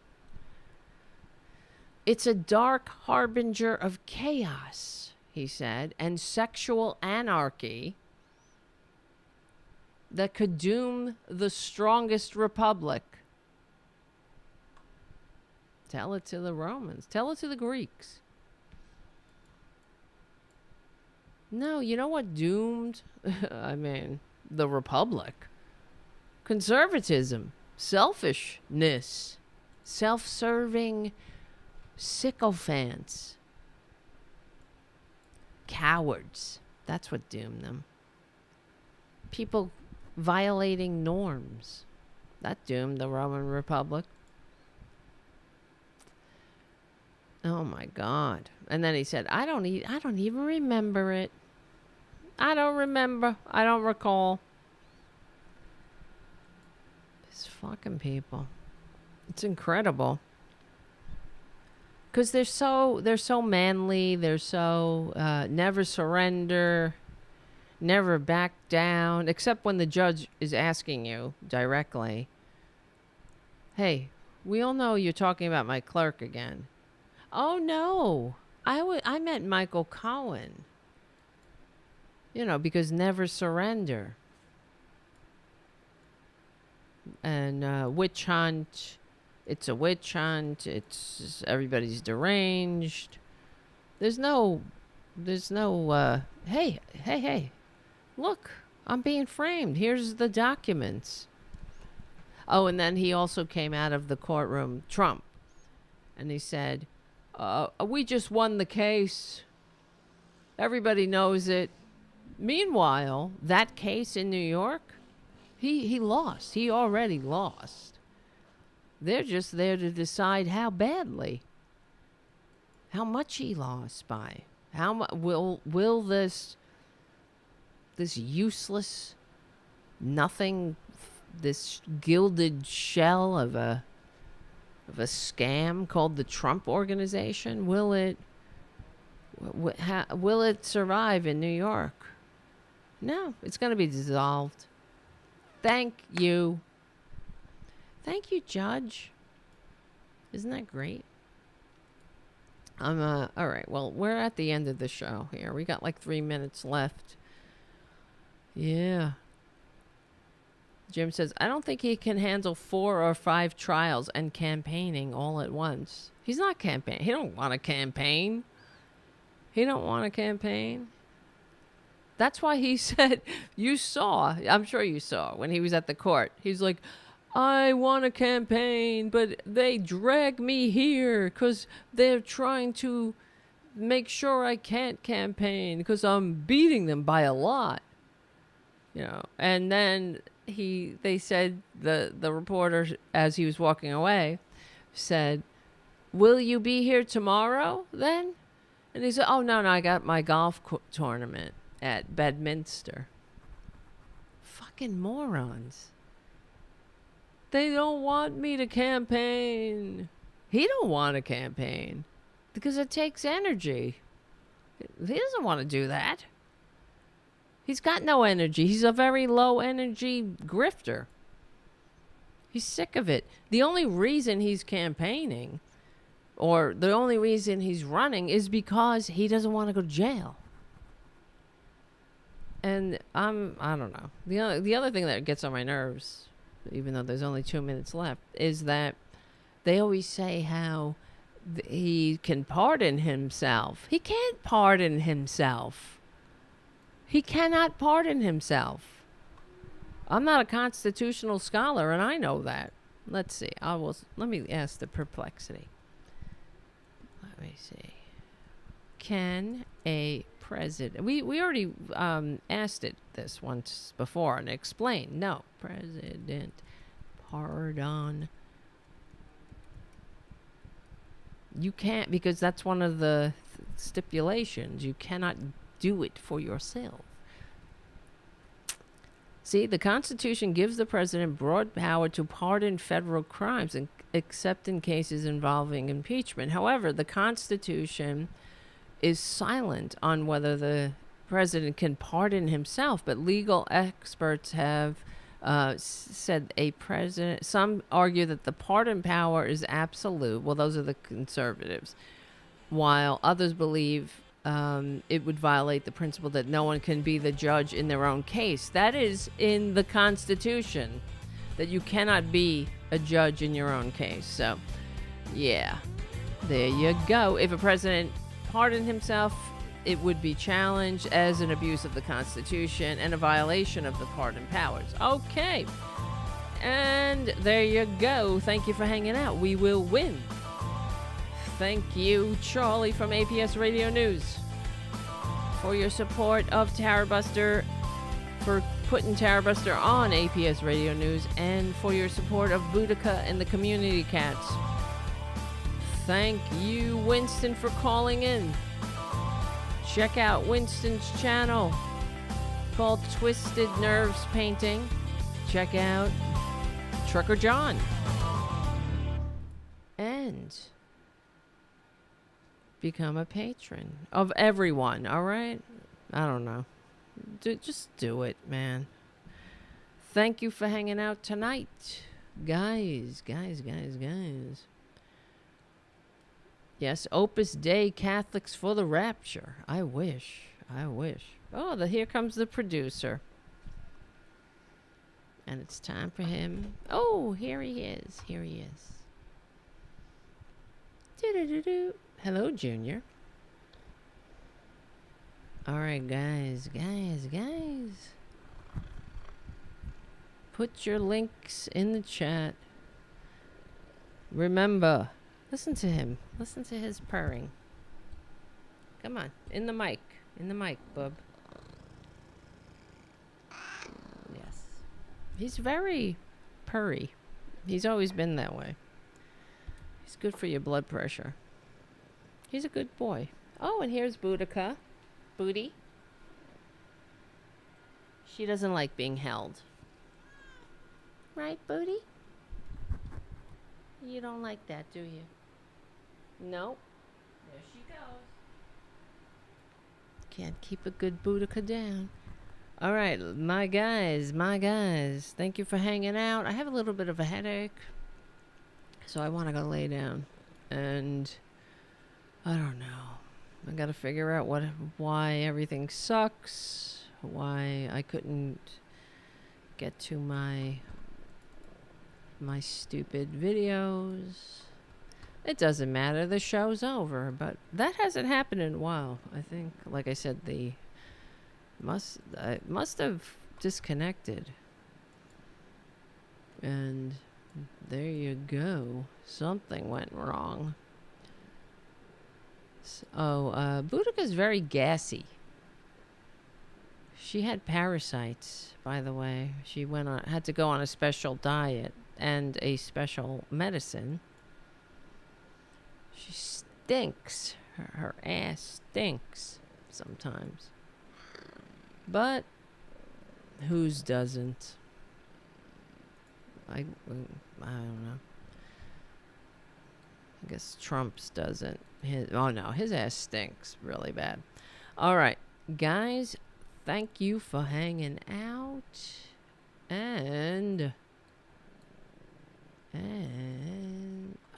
It's a dark harbinger of chaos, he said, and sexual anarchy that could doom the strongest republic. Tell it to the Romans. Tell it to the Greeks. No, you know what doomed? The republic. Conservatism, selfishness, self-serving sycophants, cowards. That's what doomed them. People violating norms. That doomed the Roman Republic. Oh my God. And then he said, I don't even remember it. I don't remember. I don't recall. These fucking people. It's incredible. Because they're so manly. They're so never surrender, never back down, except when the judge is asking you directly, hey, we all know you're talking about my clerk again. Oh, no. I meant Michael Cohen. You know, because never surrender. And witch hunt. It's a witch hunt. It's everybody's deranged. There's no, hey, look, I'm being framed. Here's the documents. Oh, and then he also came out of the courtroom, Trump, and he said, we just won the case. Everybody knows it. Meanwhile, that case in New York, he lost. He already lost. They're just there to decide how badly, how much he lost by. How will this useless nothing, this gilded shell of a scam called the Trump Organization, will it survive in New York? No, it's going to be dissolved. Thank you. Thank you, Judge. Isn't that great? All right. Well, we're at the end of the show here. We got like 3 minutes left. Yeah. Jim says, I don't think he can handle 4 or 5 trials and campaigning all at once. He's not campaigning. He don't want to campaign. He don't want to campaign. That's why he said, I'm sure you saw when he was at the court. He's like, I want to campaign, but they drag me here because they're trying to make sure I can't campaign because I'm beating them by a lot. You know, and then they said, the reporter, as he was walking away, said, will you be here tomorrow then? And he said, oh, no, I got my golf tournament at Bedminster. Fucking morons. They don't want me to campaign. He don't want to campaign because it takes energy. He doesn't want to do that. He's got no energy. He's a very low energy grifter. He's sick of it. The only reason he's campaigning, or the only reason he's running, is because he doesn't want to go to jail. And I don't know. The other thing that gets on my nerves, even though there's only 2 minutes left, is that they always say how he can pardon himself. He can't pardon himself. He cannot pardon himself. I'm not a constitutional scholar, and I know that. Let's see. Let me ask the perplexity. Let me see. Can a president... We already asked it this once before and explained. No. President pardon. You can't, because that's one of the stipulations. You cannot do it for yourself. See, the Constitution gives the president broad power to pardon federal crimes, except in cases involving impeachment. However, the Constitution is silent on whether the president can pardon himself, but legal experts have said some argue that the pardon power is absolute. Well, those are the conservatives, while others believe it would violate the principle that no one can be the judge in their own case. That is in the Constitution, that you cannot be a judge in your own case. So, yeah, there you go. If a president pardoned himself, it would be challenged as an abuse of the Constitution and a violation of the pardon powers. Okay. And there you go. Thank you for hanging out. We will win. Thank you, Charlie from APS Radio News, for your support of Tarabuster, for putting Tarabuster on APS Radio News, and for your support of Boudica and the Community Cats. Thank you, Winston, for calling in. Check out Winston's channel called Twisted Nerves Painting. Check out Trucker John. And become a patron of everyone, all right? I don't know. Just do it, man. Thank you for hanging out tonight. Guys. Yes, Opus Dei Catholics for the Rapture. I wish. Oh, here comes the producer. And it's time for him. Oh, here he is. Do-do-do-do. Hello, Junior. All right, guys. Put your links in the chat. Remember, listen to him. Listen to his purring. Come on, in the mic, bub. Yes. He's very purry. He's always been that way. He's good for your blood pressure. He's a good boy. Oh, and here's Boudica. Booty. She doesn't like being held. Right, Booty? You don't like that, do you? Nope. There she goes. Can't keep a good Boudica down. All right, my guys. Thank you for hanging out. I have a little bit of a headache, so I want to go lay down. And I don't know. I got to figure out why everything sucks. Why I couldn't get to my stupid videos. It doesn't matter. The show's over, but that hasn't happened in a while. I think, like I said, I must have disconnected. And there you go. Something went wrong. Boudica's very gassy. She had parasites, by the way. She had to go on a special diet and a special medicine. She stinks. Her ass stinks sometimes. But whose doesn't? I don't know. I guess Trump's doesn't. His ass stinks really bad. All right, guys, thank you for hanging out. And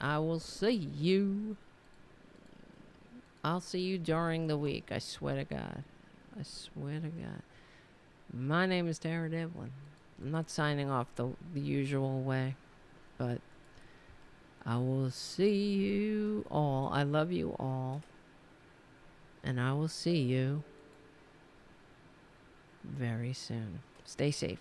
I will see you. I'll see you during the week. I swear to God. My name is Tara Devlin. I'm not signing off the usual way, but I will see you all. I love you all. And I will see you very soon. Stay safe.